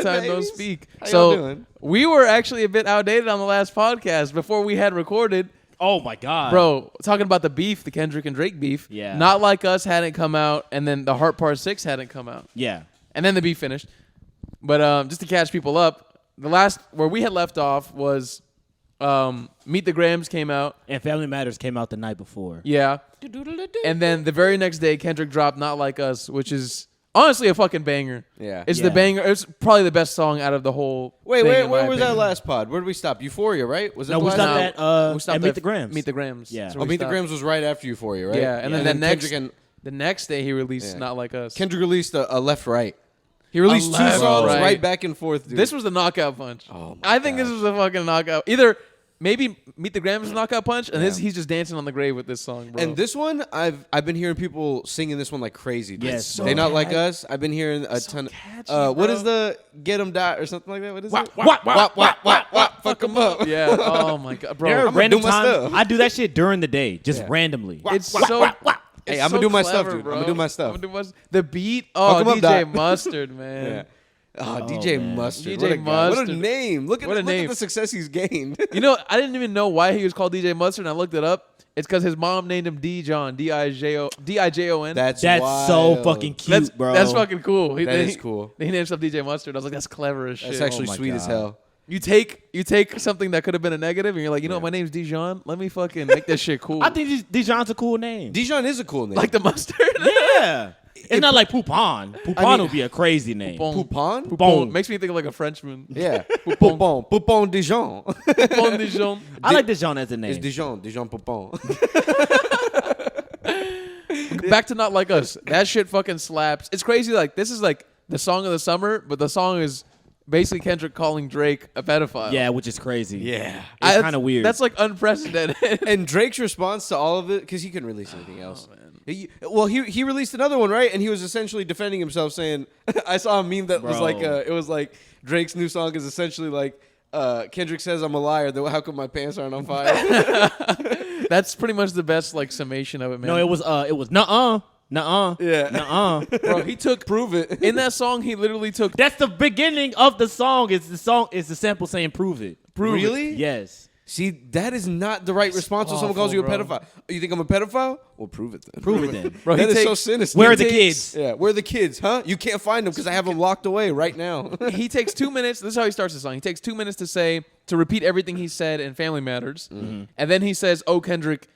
time no speak. How so y'all doing? we were actually a bit outdated on the last podcast before we had recorded. Oh my God, Bro, talking about the beef, the Kendrick and Drake beef. Yeah. Not Like Us hadn't come out, and then The Heart Part 6 hadn't come out. Yeah. And then the beef finished. But just to catch people up, the last where we had left off was Meet the Grahams came out. And Family Matters came out the night before. Yeah. And then the very next day, Kendrick dropped Not Like Us, which is honestly a fucking banger. Yeah. It's the banger. It's probably the best song out of the whole Wait, thing, in where my was that opinion. last pod? Where did we stop? Euphoria, right? Was that No, the we last stopped pod? at We stopped Meet at the Grams. Meet the Grams. Yeah. That's Oh, where we Meet the stopped. Grams was right after Euphoria, right? Yeah, and then the next day he released Yeah. Not Like Us. Kendrick released a left right. He A released two left songs right. right back and forth, dude. This was the knockout punch. Oh I think this was a fucking knockout. Either maybe Meet the Grams is a knockout punch, and he's just dancing on the grave with this song, bro. And this one, I've been hearing people singing this one like crazy. Dude. Yes, They Not Like Us. I've been hearing a ton. catchy, What bro. is the Get 'em Die or something like that? What is it? What? Fuck 'em up. Yeah. Oh my god, bro. There are I'm gonna random do my times stuff. I do that shit during the day, just randomly. It's so. Hey, it's I'm gonna so do my stuff, clever, dude. bro. I'm gonna do my stuff. The beat. Oh, Fuck 'em up, DJ Doc. Mustard, man. Yeah. Oh, DJ man. Mustard. DJ What a guy. What a Mustard. name. Look at What a look name. at the success he's gained. You know, I didn't even know why he was called DJ Mustard, and I looked it up. It's because his mom named him D-John, D-I-J-O-N. That's so wild. fucking cute, bro. That's fucking cool. That is cool. He named himself DJ Mustard. I was like, that's clever as shit. That's actually my sweet as God. hell. You take something that could have been a negative, and you're like, you know what, my name's Dijon. Let me fucking make this shit cool. I think Dijon's a cool name. Dijon is a cool name. like the mustard. Yeah. It's not like Poupon. Poupon would be a crazy name. Poupon? Poupon. Makes me think of like a Frenchman. Yeah. Poupon. Poupon Dijon. Poupon Dijon. I like Dijon as a name. It's Dijon. Dijon Poupon. Back to Not Like Us. That shit fucking slaps. It's crazy. Like, this is like the song of the summer, but the song is basically Kendrick calling Drake a pedophile. Yeah, which is crazy. Yeah. It's kind of weird. That's like unprecedented. And Drake's response to all of it, because he couldn't release anything else. He released another one, right? And he was essentially defending himself, saying, "I saw a meme that was Bro. like, it was like Drake's new song is essentially like, Kendrick says I'm a liar. Though how come my pants aren't on fire?" That's pretty much the best like summation of it, man. No, it was nuh-uh. Yeah. Nuh-uh. Bro, he took Prove it. in that song. He literally took That's the beginning of the song. It's the sample saying prove it. Really? Yes. See, that is not the right response when someone calls you a awful, bro. pedophile. You think I'm a pedophile? Well, prove it then. Prove it then. Bro, That he is so takes- sinister. Where are He the takes- kids? Yeah, where are the kids, huh? You can't find them because I have them locked away right now. he takes 2 minutes. This is how he starts the song. He takes 2 minutes to repeat everything he said in Family Matters, and then he says, "Oh, Kendrick,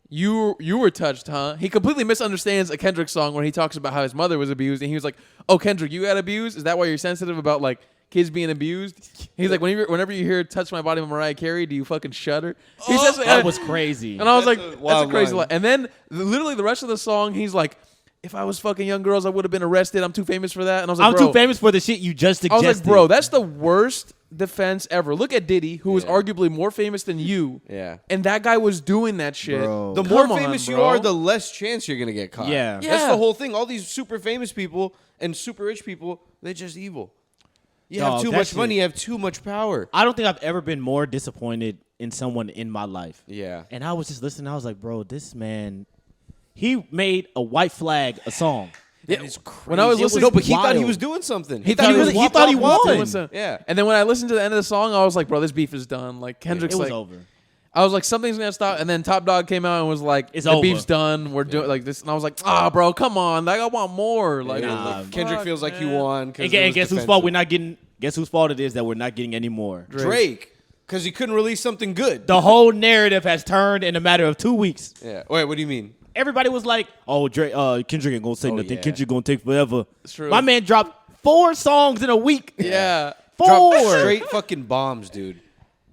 you were touched, huh?" He completely misunderstands a Kendrick song where he talks about how his mother was abused, and he was like, "Oh, Kendrick, you got abused? Is that why you're sensitive about like kids being abused?" He's like, whenever you hear "Touch My Body" by Mariah Carey, do you fucking shudder? He says, That was crazy. and I was That's like, a that's a wild crazy line. line. And then literally the rest of the song, he's like, "If I was fucking young girls, I would have been arrested. I'm too famous for that." And I was like, I'm bro, too famous for the shit you just I suggested. was like, bro, that's the worst defense ever. Look at Diddy, who was Yeah. arguably more famous than you. Yeah. And that guy was doing that shit. Bro. The Come more on, famous you bro. are, the less chance you're gonna get caught. Yeah. That's Yeah. the whole thing. All these super famous people and super rich people, they're just evil. You have Dog, too that much shit- money, you have too much power. I don't think I've ever been more disappointed in someone in my life. Yeah. And I was just listening. I was like, bro, this man, he made a white flag a song. Yeah, It's crazy. when I was listening, no, but he thought he wild. was doing something. he thought he was- he thought he won. Yeah. And then when I listened to the end of the song, I was like, bro, this beef is done. Like Kendrick's It was like, over. I was like, something's gonna stop. And then Top Dog came out and was like, It's the over. beef's done. We're doing like this. And I was like, bro, come on. Like, I want more. Like, Nah, what the Kendrick fuck, feels like he man? won. 'cause And, it and was guess whose defensive. fault we're not getting? Guess whose fault it is that we're not getting any more? Drake. Because he couldn't release something good. The whole narrative has turned in a matter of 2 weeks. Yeah. Wait, what do you mean? Everybody was like, "Oh, Drake, Kendrick ain't gonna say nothing. yeah. Kendrick gonna take forever." It's true. My man dropped 4 songs in a week. Yeah. 4. Drop straight fucking bombs, dude.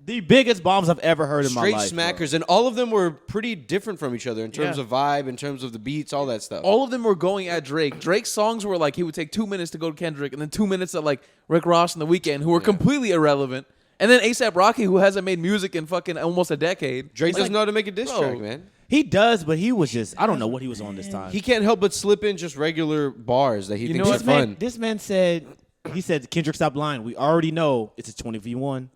The biggest bombs I've ever heard in Straight my life. smackers, and all of them were pretty different from each other in terms Yeah. of vibe, in terms of the beats, all that stuff. All of them were going at Drake. Drake's songs were like he would take 2 minutes to go to Kendrick, and then 2 minutes at like Rick Ross and The Weeknd, who were completely irrelevant. And then A$AP Rocky, who hasn't made music in fucking almost a decade. Drake It's doesn't know how to make a diss bro. track, man. He does, but he was just, I don't know what he was on this time. He can't help but slip in just regular bars that he know thinks what, are fun. This man said, he said, Kendrick, stop lying. We already know it's a 20v1.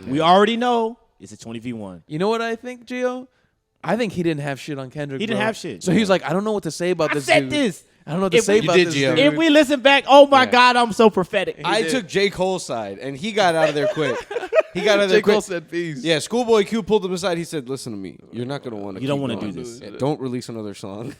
We already know it's a 20v1. You know what I think, Gio? I think he didn't have shit on Kendrick. He didn't bro. have shit. So he was like, I don't know what to say about I this said dude. this. I don't know what to say we- about You did, this. Gio. dude. If we listen back, oh my Yeah. God, I'm so prophetic. I did. took J. Cole's side, and he got out of there quick. He got out of J. there Cole quick. said peace. Yeah, Schoolboy Q pulled him aside. He said, "Listen to me. You're not gonna want to. You don't want wanna to do this. Yeah, don't release another song."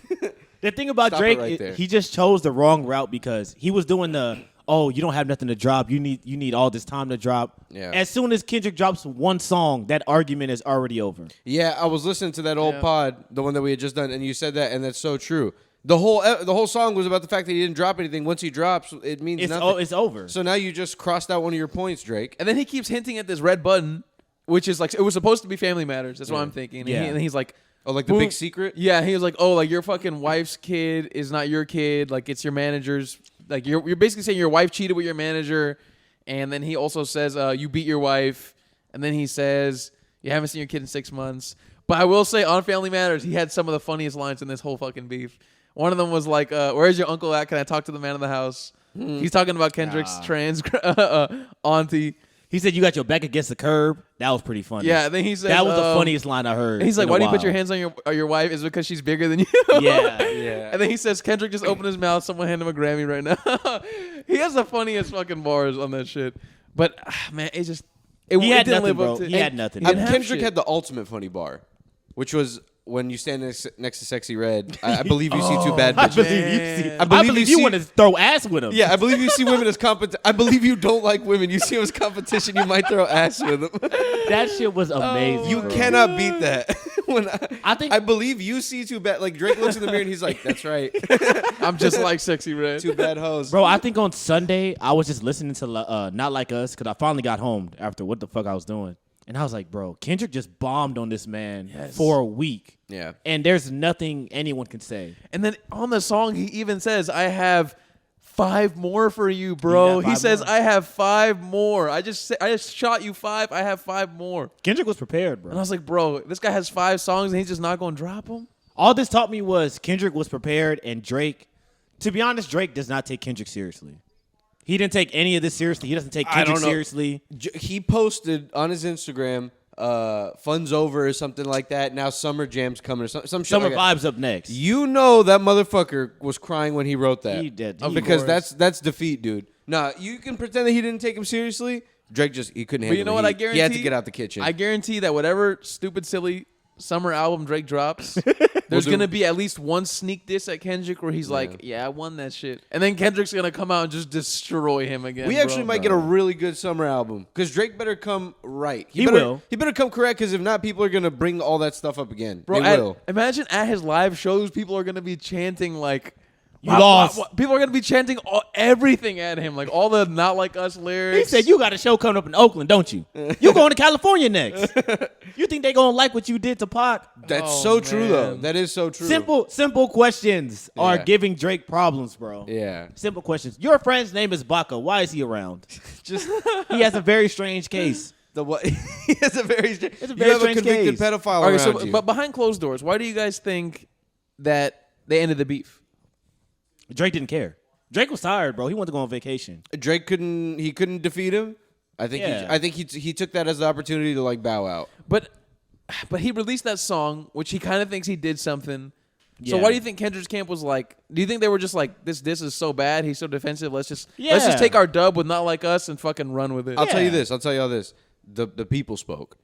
The thing about Stop it Drake, right there. he just chose the wrong route because he was doing the you don't have nothing to drop. You need all this time to drop. Yeah. As soon as Kendrick drops one song, that argument is already over. Yeah, I was listening to that old Yeah. pod, the one that we had just done, and you said that, and that's so true. The whole song was about the fact that he didn't drop anything. Once he drops, it means It's nothing. it's over. So now you just crossed out one of your points, Drake. And then he keeps hinting at this red button, which is like, it was supposed to be Family Matters. That's what I'm thinking. And, Yeah. and he's like, Oh, like the Boom. big secret? yeah, he was like, oh, like your fucking wife's kid is not your kid. Like it's your manager's. Like you're basically saying your wife cheated with your manager. And then he also says, you beat your wife. And then he says, you haven't seen your kid in 6 months. But I will say on Family Matters, he had some of the funniest lines in this whole fucking beef. One of them was like, where's your uncle at? Can I talk to the man of the house? He's talking about Kendrick's trans auntie. He said you got your back against the curb. That was pretty funny. Yeah, and then he says that was the funniest line I heard. He's like, in a why do you put while. your hands on your wife? Is it because she's bigger than you? Yeah. Yeah. And then he says, Kendrick just opened his mouth. Someone hand him a Grammy right now. He has the funniest fucking bars on that shit. But, man, it just... It, He it had didn't nothing, live bro. up to... He had nothing. He didn't have Kendrick shit. had the ultimate funny bar, which was when you stand next to Sexy Red. I believe you see two bad I bitches. believe you see. Man. I believe you see- want to throw ass with him. Yeah, I believe you see women as competition. I believe you don't like women. You see them as competition. You might throw ass with them. That shit was amazing. You bro. cannot beat that. When I think- I believe you see two bad. Like Drake looks in the mirror and he's like, "That's right, I'm just like Sexy Red. two bad hoes." Bro, I think on Sunday I was just listening to Not Like Us because I finally got home after what the fuck I was doing, and I was like, bro, Kendrick just bombed on this man for a week. Yeah. And there's nothing anyone can say. And then on the song, he even says, I have 5 more for you, bro. You got He 5 says, more. I have 5 more. I just shot you 5. I have 5 more. Kendrick was prepared, And I bro. was like, bro, this guy has 5 songs and he's just not going to drop them? All this taught me was Kendrick was prepared, and Drake, to be honest, Drake does not take Kendrick seriously. He didn't take any of this seriously. He doesn't take I Kendrick don't know. seriously. He posted on his Instagram, "Fun's over" or something like that. Now Summer Jam's coming or some shit Summer like that. Vibes up next. You know that motherfucker was crying when he wrote that. He did. Because He that's defeat, dude. Nah, you can pretend that he didn't take him seriously. Drake he couldn't handle it. But you know what? I guarantee he had to get out the kitchen. I guarantee that whatever stupid, silly summer album Drake drops, there's going to be at least one sneak diss at Kendrick where he's like, yeah, I won that shit. And then Kendrick's going to come out and just destroy him again. We actually bro. might get a really good summer album because Drake better come right. He better, will. He better come correct because if not, people are gonna bring all that stuff up again. Bro, they will. imagine at his live shows, people are going to be chanting like, You lost. People are going to be chanting everything at him, like all the Not Like Us lyrics. He said, you got a show coming up in Oakland, don't you? You going to California next. You think they going to like what you did to Pac? That's Oh, so true though. man. That is so true. Simple questions are Yeah. giving Drake problems, bro. Yeah. Simple questions. Your friend's name is Baca. Why is he around? Just He has a very strange case. the what? He has a very. It's a you very have a strange convicted case. pedophile Okay, around so you. but behind closed doors, why do you guys think that they ended the beef? Drake didn't care. Drake was tired, bro. He wanted to go on vacation. Drake couldn't. He couldn't defeat him. I think. Yeah. I think he took that as the opportunity to like bow out. But he released that song, which he kind of thinks he did something. So Yeah. why do you think Kendrick's camp was like? Do you think they were just like, this is so bad, he's so defensive. Let's just Yeah. take our dub with Not Like Us and fucking run with it. I'll tell you Yeah. this. I'll tell you all this. The people spoke.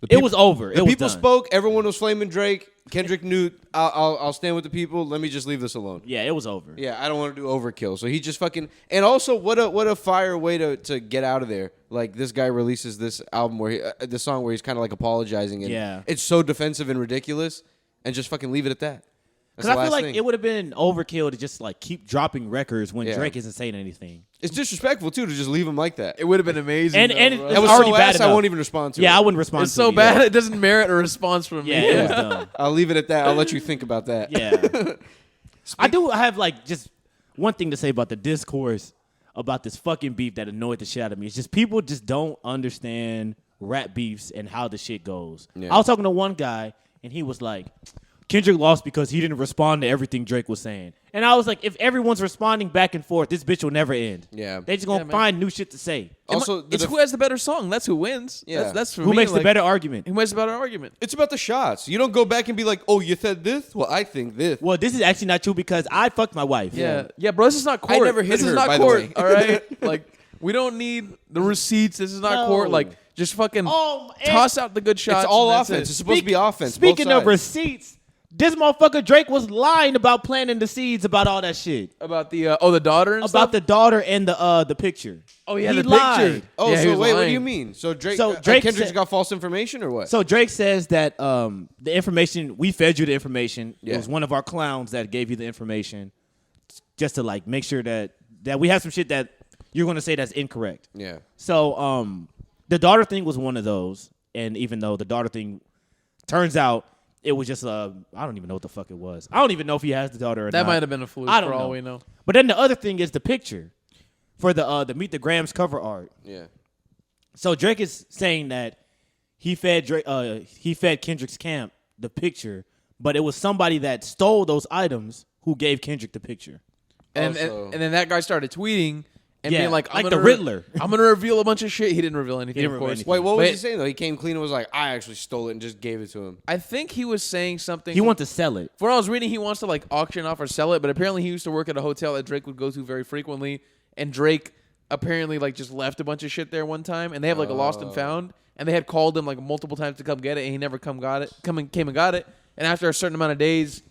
The It peop- was over. The It was people done. spoke. Everyone was flaming Drake. Kendrick knew. I'll stand with the people. Let me just leave this alone. Yeah, it was over. Yeah, I don't want to do overkill. So he just fucking. And also, what a fire way to get out of there. Like this guy releases this album where this song where he's kind of like apologizing and Yeah. it's so defensive and ridiculous, and just fucking leave it at that. That's Because the I feel last like thing. it would have been overkill to just like keep dropping records when Yeah. Drake isn't saying anything. It's disrespectful too to just leave him like that. It would have been amazing. And- though, and bro. it's That was already so bad ass. I enough. won't even respond to it. Yeah, I wouldn't respond it's to so it bad either. it doesn't merit a response from me. Yeah, it was dumb. I'll leave it at that. I'll let you think about that. Yeah. I do have like just one thing to say about the discourse about this fucking beef that annoyed the shit out of me. It's just people just don't understand rap beefs and how the shit goes. Yeah. I was talking to one guy and he was like, Kendrick lost because he didn't respond to everything Drake was saying. And I was like, if everyone's responding back and forth, this bitch will never end. Yeah. They just gonna find new shit to say. Also, it's who has the better song. That's who wins. Yeah. That's for Who me. makes the better argument? Who makes the better argument? it's about the shots. You don't go back and be like, oh, you said this? Well, I think this. Well, this is actually not true because I fucked my wife. Yeah, bro. This is not court. never hit this is her, not by the court. way. All right, like we don't need the receipts. This is not No. court. Like just fucking Oh, and- toss out the good shots. It's all and that's offense. it. It's supposed to be offense. Speaking both of sides. receipts, this motherfucker Drake was lying about planting the seeds about all that shit. About the the daughter and About stuff? the daughter and the picture. Oh yeah, he the lied. picture. Oh, yeah, he so was wait, what do lying. you mean? So Drake, So Drake Kendrick's said- got false information or what? So Drake says that the information, we fed you the information. Yeah. It was one of our clowns that gave you the information just to like make sure that we have some shit that you're going to say that's incorrect. yeah. So the daughter thing was one of those. And even though the daughter thing turns out it was just I don't even know what the fuck it was. I don't even know if he has the daughter or That not. might have been a fluke. I don't for know. all we know. But then the other thing is the picture for the Meet the Grams cover art. Yeah. So Drake is saying that he fed Kendrick's camp the picture, but it was somebody that stole those items who gave Kendrick the picture. And, Also- and then that guy started tweeting and Yeah, being like, like I'm the gonna Riddler. I'm gonna reveal a bunch of shit. He didn't reveal anything, didn't of reveal course. anything. Wait, what was But he saying though? He came clean and was like, I actually stole it and just gave it to him. I think he was saying something. He wanted to sell it. From what I was reading, he wants to like auction off or sell it, but apparently he used to work at a hotel that Drake would go to very frequently, and Drake apparently like just left a bunch of shit there one time, and they have like a lost and found, and they had called him like multiple times to come get it, and he never came and got it, and after a certain amount of days,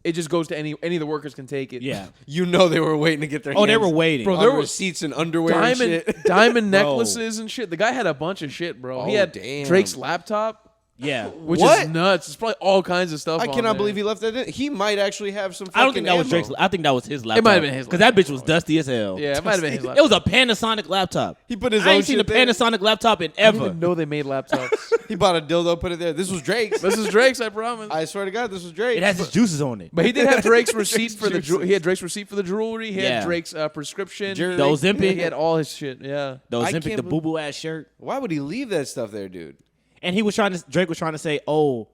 it just goes to any of the workers can take it. Yeah. You know they were waiting to get their Oh, they hands were waiting. Bro, on there were receipts and underwear and shit. diamond Bro. necklaces and shit. The guy had a bunch of shit, bro. He Oh, had damn. Drake's laptop, Yeah. which What? is nuts. It's probably all kinds of stuff. I on cannot there. believe he left that in. He might actually have some fucking I don't think that was ammo. Drake's. I think that was his laptop. might have been his because that bitch was dusty as hell. Yeah, it might have been his It laptop. was a Panasonic laptop. He put his I own ain't seen a shit there. Panasonic laptop in I didn't ever. even know they made laptops. He bought a dildo, put it there. This was Drake's. This is Drake's, I promise. I swear to God, this was Drake's. It has his juices on it. But he did have Drake's receipt Drake's for the juices. he had Drake's receipt for the jewelry. He Yeah. had Drake's prescription. Jewelry. The Ozempic. He had all his shit. Yeah. The I Ozempic, can't the believe- boo boo ass shirt. Why would he leave that stuff there, dude? And he was trying to. Drake was trying to say, "Oh,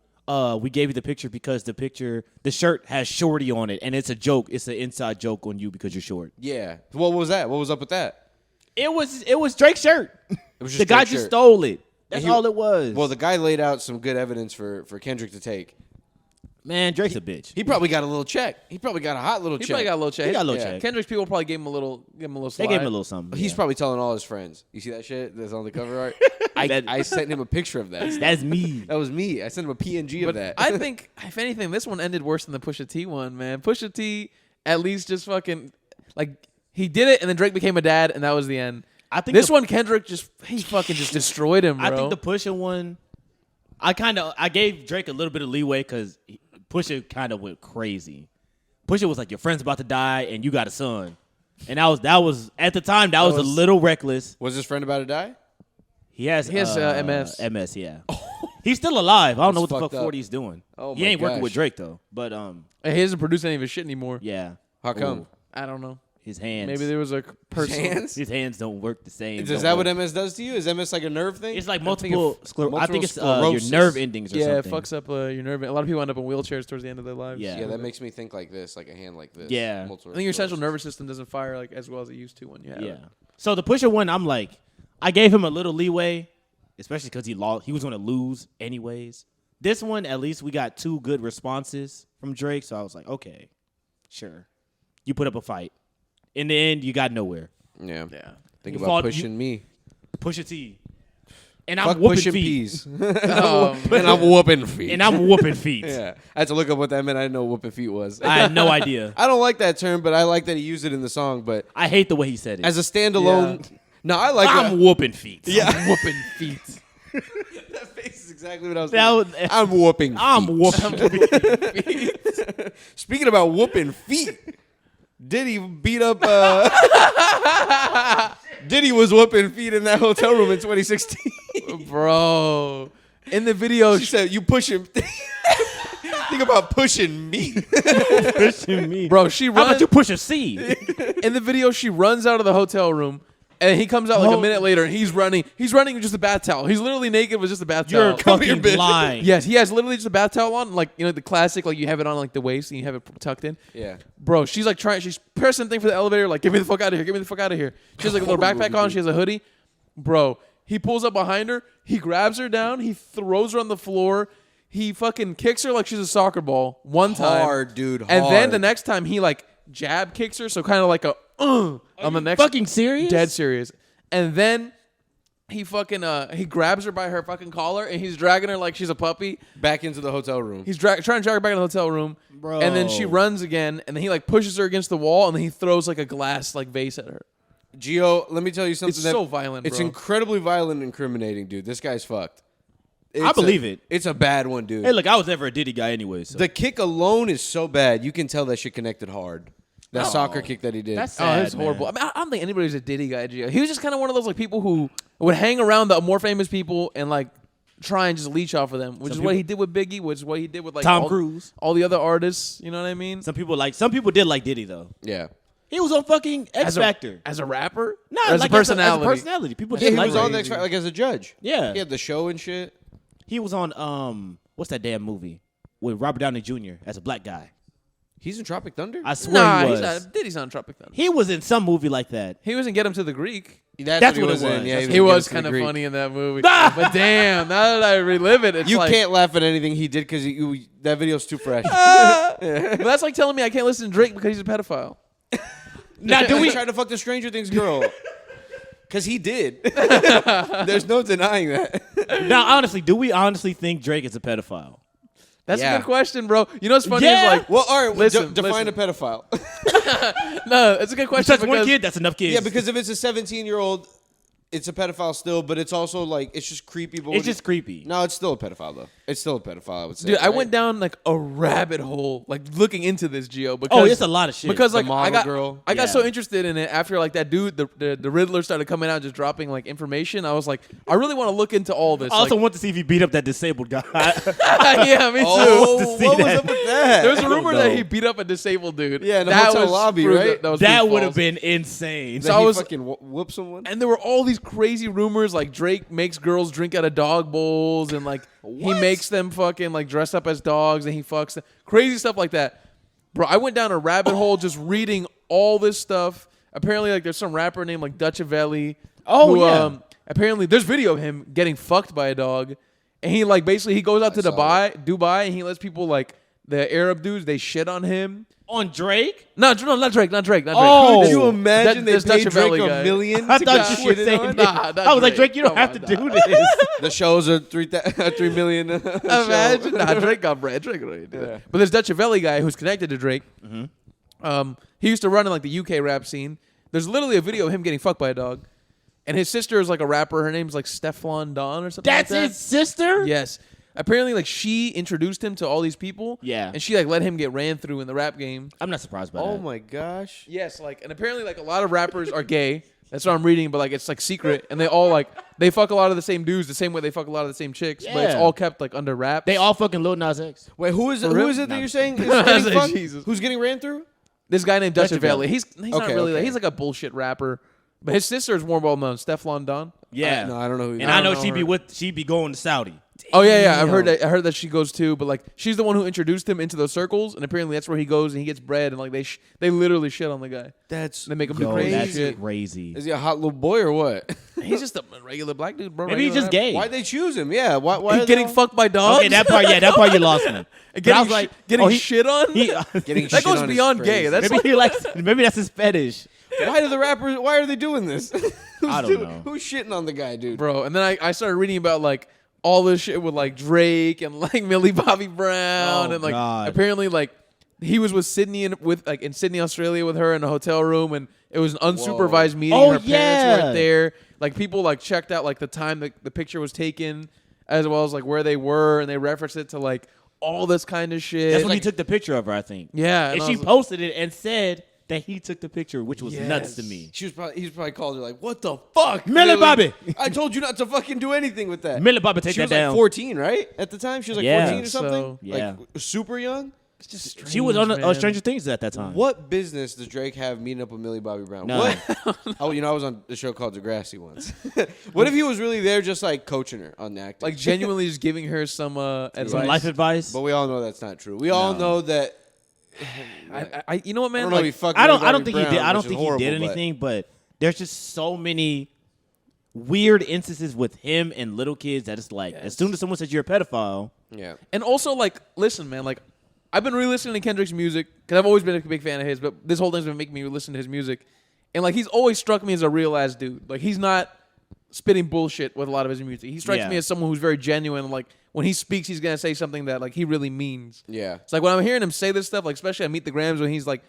we gave you the picture because the shirt has shorty on it, and it's a joke. It's an inside joke on you because you're short." Yeah. What was that? What was up with that? It was Drake's shirt. It was just The guy Drake's just shirt. stole it. That's he- all it was. Well, the guy laid out some good evidence for Kendrick to take. man, Drake's a bitch. He probably got a little check. He probably got a hot little He check. probably got a little check. He got a little Yeah. check. Kendrick's people probably gave him a little They slide. gave him a little something. He's yeah. probably telling all his friends. You see that shit that's on the cover art? That- I sent him a picture of that. That's me. That was me. I sent him a PNG of But that. I think, if anything, this one ended worse than the Pusha T one, man. Pusha T at least just fucking like he did it, and then Drake became a dad, and that was the end. I think This the- one, Kendrick he fucking just destroyed him, bro. I think the Pusha one, I gave Drake a little bit of leeway because Pusha kind of went crazy. Pusha was like, your friend's about to die and you got a son. And that was at the time, that was a was- little reckless. Was his friend about to die? He has MS. MS, yeah. He's still alive. I don't know what That's the fuck fucked up. 40's doing. Oh he my ain't working gosh. with Drake though. But And he doesn't produce any of his shit anymore. yeah. How come? Ooh, I don't know. his hands. Maybe there was a person. Hands? His hands don't work the same. Is don't that what work. MS does to you? Is MS like a nerve thing? It's like I multiple sclerosis. I think it's your sclerosis. nerve endings or Yeah, it something. fucks up your nerve. A lot of people end up in wheelchairs towards the end of their lives. Yeah. Yeah, that makes me think like this, like a hand like this. Yeah. Multiple I think your central sclerosis. nervous system doesn't fire like as well as it used to when you have Yeah. it. So the Pusha one, I'm like, I gave him a little leeway, especially because he lost. He was going to lose anyways. This one, at least we got 2 good responses from Drake. So I was like, okay, sure. You put up a fight. In the end, you got nowhere. Yeah. Yeah. Think You about fought- pushing me. Pusha T. And Fuck I'm whooping pushing feet. peas. Um, and I'm whooping feet. And I'm whooping feet. yeah. I had to look up what that meant. I didn't know what whooping feet was. I had no idea. I don't like that term, but I like that he used it in the song. But I hate the way he said it. as a standalone, no, I like I'm whooping feet. Yeah. I'm whooping feet. that face is exactly what I was That thinking. was- I'm whooping. I'm feet. whooping. Speaking about whooping feet, Diddy beat up. Diddy was whooping feet in that hotel room in 2016. Bro. In the video, She said, "You pushing." Think about pushing me. Pushing me. bro, she How about runs you push a C? in the video. She runs out of the hotel room, And he comes out like a minute later, and he's running. He's running with just a bath towel. He's literally naked with just a bath You're towel. fucking lying. Yes, he has literally just a bath towel on, like the classic, like you have it on like the waist and you have it tucked in. Yeah. Bro, she's like she's pressing the thing for the elevator, like get me the fuck out of here, get me the fuck out of here. She has like a little backpack on. She has a hoodie. Bro, he pulls up behind her. He grabs her down. He throws her on the floor. He fucking kicks her like she's a soccer ball one time. Hard, dude. And then hard. the next time he like jab kicks her, so kind of like a on the next. Fucking serious? Dead serious. And then he fucking he grabs her by her fucking collar and he's dragging her like she's a puppy back into the hotel room. He's trying to drag her back in the hotel room. Bro. And then she runs again, and then he like pushes her against the wall, and then he throws like a glass like vase at her. Gio, let me tell you something. It's so violent, It's bro. incredibly violent and incriminating, dude. This guy's fucked. I believe it. It's a bad one, dude. Hey, look, I was never a Diddy guy anyway. So. The kick alone is so bad. You can tell that shit connected hard. That soccer kick that he did. That's Oh, sad, it's horrible. man. I mean, I don't think anybody's a Diddy guy, Gio. He was just kind of one of those like people who would hang around the more famous people and like try and just leech off of them, which is what he did with Biggie, which is what he did with like Tom Cruise, all the other artists. You know what I mean? Some people did like Diddy though. Yeah. He was on fucking X Factor. As a rapper? No, Or as like a personality. As a personality. People Yeah, did he like was on him. the X Factor like as a judge. Yeah. He had the show and shit. He was on what's that damn movie with Robert Downey Jr. as a black guy? He's in Tropic Thunder? I swear Nah, he was. he's not. Diddy's on Tropic Thunder. He was in some movie like that. He was in Get Him to the Greek. That's what it was. in. Yeah, He was kind of funny in that movie. But damn, now that I relive it, it's You like, can't laugh at anything he did because that video's too fresh. But that's like telling me I can't listen to Drake because he's a pedophile. Now, do we try to fuck the Stranger Things girl? Because he did. There's no denying that. Now, honestly, do we honestly think Drake is a pedophile? That's Yeah. a good question, bro. You know what's funny Yeah. is like, Well, all right. Listen, define listen. a pedophile. no, it's a good question. That's one kid. That's enough kids. Yeah, because if it's a 17-year-old, it's a pedophile still, but it's also like it's just creepy. But it's just creepy. No, it's still a pedophile though. It's still a pedophile. I would say. Dude, I right? went down like a rabbit hole, like looking into this, Gio. Because it's a lot of shit. Because like The model I got, girl. I got Yeah. so interested in it after like that dude, the Riddler started coming out just dropping like information. I was like, I really want to look into all this. I also like, want to see if he beat up that disabled guy. yeah, me too. Oh, to see what was that. up with that? There was a I don't rumor that know. he beat up a disabled dude. Yeah, in the That hotel was lobby, proved- right? That, was That proved would have false. been insane. So That I he was- fucking whoop someone. And there were all these crazy rumors, like Drake makes girls drink out of dog bowls, and like he makes them fucking like dress up as dogs, and he fucks them. Crazy stuff like that, bro. I went down a rabbit hole just reading all this stuff. Apparently, like there's some rapper named like Debauchery. Oh, who, yeah. Apparently, there's video of him getting fucked by a dog, and he like basically he goes out to Dubai, and he lets people like the Arab dudes they shit on him. On Drake? No, not Drake. Oh. Could you imagine This they paid Dutch Drake Valley $1 guy. million I to thought get you were shitted saying on? that. Nah, I was like, Drake. Drake, you don't Come have on, to do this. The shows are 3 million. Imagine. Nah, Drake got bread. Drake already did that. But there's Dutchavelli guy who's connected to Drake. He used to run in like the UK rap scene. There's literally a video of him getting fucked by a dog. And his sister is like a rapper. Her name's like Stefflon Don or something That's like that. his sister? Yes. Apparently, like she introduced him to all these people. Yeah. And she like let him get ran through in the rap game. I'm not surprised by that. Oh my gosh. Yes, like, and apparently like a lot of rappers are gay. That's what I'm reading, but like it's like secret, and they all like they fuck a lot of the same dudes the same way they fuck a lot of the same chicks, but it's Yeah. all kept like under wraps. They all fucking Lil Nas X. Wait, who is it? For Who real? is it that No. you're saying is I was getting like, fucked? Jesus. Who's getting ran through? This guy named Dutchavelli. Dutchavelli. He's not Okay, really okay. he's like a bullshit rapper, but his sister is more well known, Stefflon Don. Yeah. No, I don't know who. And I know don't know her. she be going to Saudi. Oh yeah. I heard that she goes too, but like she's the one who introduced him into those circles, and apparently that's where he goes and he gets bread, and like they literally shit on the guy. That's They make him do Yo, crazy that's shit. crazy. Is he a hot little boy or what? He's just a regular black dude, bro. Maybe he's Regular just rapper. gay. Why'd they choose him? Yeah. Why? He's are getting they all- fucked by dogs. Okay, that part you lost me. And But getting I was like, getting oh, shit on. He, Getting that shit goes on is beyond crazy. gay. That's maybe like, he likes. Maybe that's his fetish. Why do the rappers? Why are they doing this? I don't know. Who's shitting on the guy, dude? bro. And then I started reading about like all this shit with like Drake and like Millie Bobby Brown Oh, and like God. apparently like he was with Sydney in Sydney, Australia with her in a hotel room, and it was an unsupervised meeting. Oh, Her parents yeah. weren't there. Like people like checked out like the time the picture was taken, as well as like where they were, and they referenced it to like all this kind of shit. That's when he took the picture of her, I think. Yeah, And and I she was like- posted it and said that he took the picture, which was nuts to Yes. me. He's probably called her like, what the fuck, Millie Bobby. I told you not to fucking do anything with that. Millie Bobby, take She that was down. like 14, right? At the time, she was like Yeah. 14 or something. So- Yeah. Like super young. It's just strange, She was on man. Stranger Things at that time. What business does Drake have meeting up with Millie Bobby Brown? None. What? Oh, I was on the show called Degrassi once. What if he was really there just like coaching her on the acting? Like genuinely just giving her some advice. Some life advice. But we all know that's not true. We all know that. You know what, man? I don't know if he fucked I don't Millie think Bobby he did. Brown, I don't which is think he horrible, did but- anything, but there's just so many weird instances with him and little kids that it's like, as soon as someone says you're a pedophile, Yeah. And also, like, listen, man, like, I've been re-listening to Kendrick's music because I've always been a big fan of his, but this whole thing's been making me listen to his music. And, like, he's always struck me as a real-ass dude. Like, he's not spitting bullshit with a lot of his music. He strikes Yeah. me as someone who's very genuine. Like, when he speaks, he's going to say something that, like, he really means. Yeah. It's like when I'm hearing him say this stuff, like, especially at Meet the Grams, when he's, like,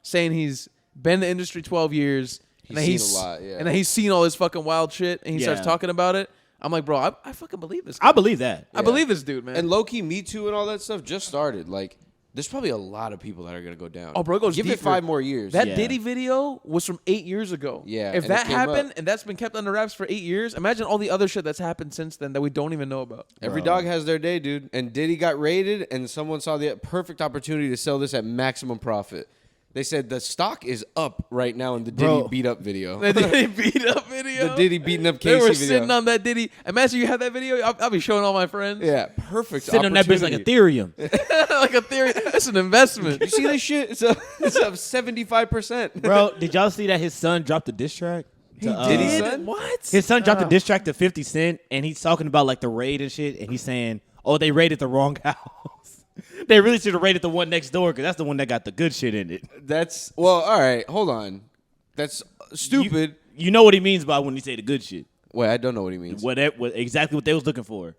saying he's been in the industry 12 years. He's seen a lot, yeah. And then he's seen all this fucking wild shit, and he starts Yeah. talking about it. I'm like, bro, I fucking believe this guy. I believe that. I believe this dude, man. And low-key Me Too and all that stuff just started. Like, there's probably a lot of people that are going to go down. Oh, bro, it goes Give it deeper. 5 more years. That Yeah. Diddy video was from 8 years ago. Yeah, If and that it came happened up. and that's been kept under wraps for 8 years, imagine all the other shit that's happened since then that we don't even know about. Every Bro. dog has their day, dude. And Diddy got raided, and someone saw the perfect opportunity to sell this at maximum profit. They said the stock is up right now in the Diddy Bro. beat up video. The Diddy beat up video. The Diddy beating up They Casey were video. sitting on that Diddy. Imagine you have that video. I'll be showing all my friends. Yeah, perfect. Sitting on that bitch like Ethereum. Like a theory. That's an investment. You see this shit? It's up 75%. Bro, did y'all see that his son dropped a diss track? to, Diddy's son? What? His son dropped a diss track to 50 Cent, and he's talking about like the raid and shit, and he's saying, "Oh, they raided the wrong house. They really should have raided the one next door because that's the one that got the good shit in it." That's well. All right, hold on. That's stupid. You know what he means by when he say the good shit? Wait, I don't know what he means. What exactly what they was looking for?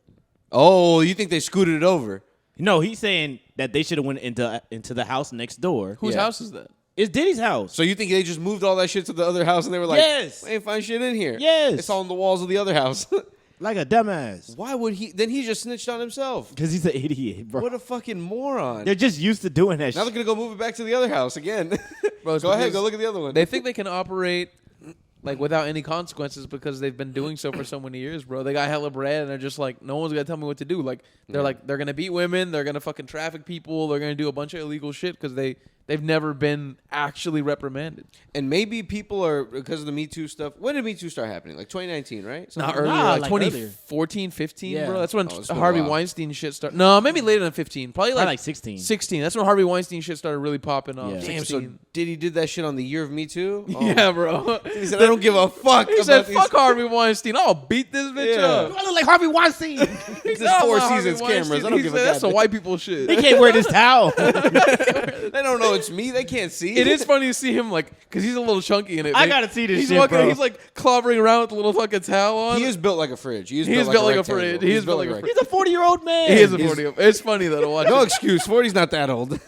Oh, you think they scooted it over? No, he's saying that they should have went into the house next door. Whose Yeah. house is that? It's Diddy's house. So you think they just moved all that shit to the other house and they were like, Yes. we ain't find shit in here. Yes. It's all on the walls of the other house. Like a dumbass. Why would he? Then he just snitched on himself. Because he's an idiot, bro. What a fucking moron. They're just used to doing that Now they're shit. going to go move it back to the other house again. Bro, it's go ahead, because go look at the other one. They think they can operate like without any consequences because they've been doing so for so many years, bro. They got hella bread and they're just like, no one's gonna tell me what to do. Like they're like they're gonna beat women, they're gonna fucking traffic people, they're gonna do a bunch of illegal shit because they've never been actually reprimanded. And maybe people are, because of the Me Too stuff. When did Me Too start happening? Like 2019, right? Not Something earlier, Nah, like like 2014, 15, Yeah. bro. That's when Oh, it's been a Harvey while. Weinstein shit started. No, maybe later than 15. Probably Probably like, like 16. 16. That's when Harvey Weinstein shit started really popping off. Yeah. Damn, 16. so did he did that shit on the year of Me Too? Oh. Yeah, bro. He said, I don't give a fuck. He about said, these- "Fuck Harvey Weinstein. I'll beat this bitch Yeah. up." I look like Harvey Weinstein. This is No, 4 not Harvey seasons Weinstein. cameras. I don't He give said, a That's some goddamn. white people shit. He can't wear this towel. They don't know it's me. They can't see. It is funny to see him like, cause he's a little chunky in it. I man. gotta see this He's shit, walking, bro. He's like clobbering around with a little fucking towel on. He is built like a fridge. He is He is built built like a like a fridge. rectangle. He He's is built built like a He's a 40-year-old man. He is a He's- 40. It's funny though to watch. No him. excuse. 40's not that old.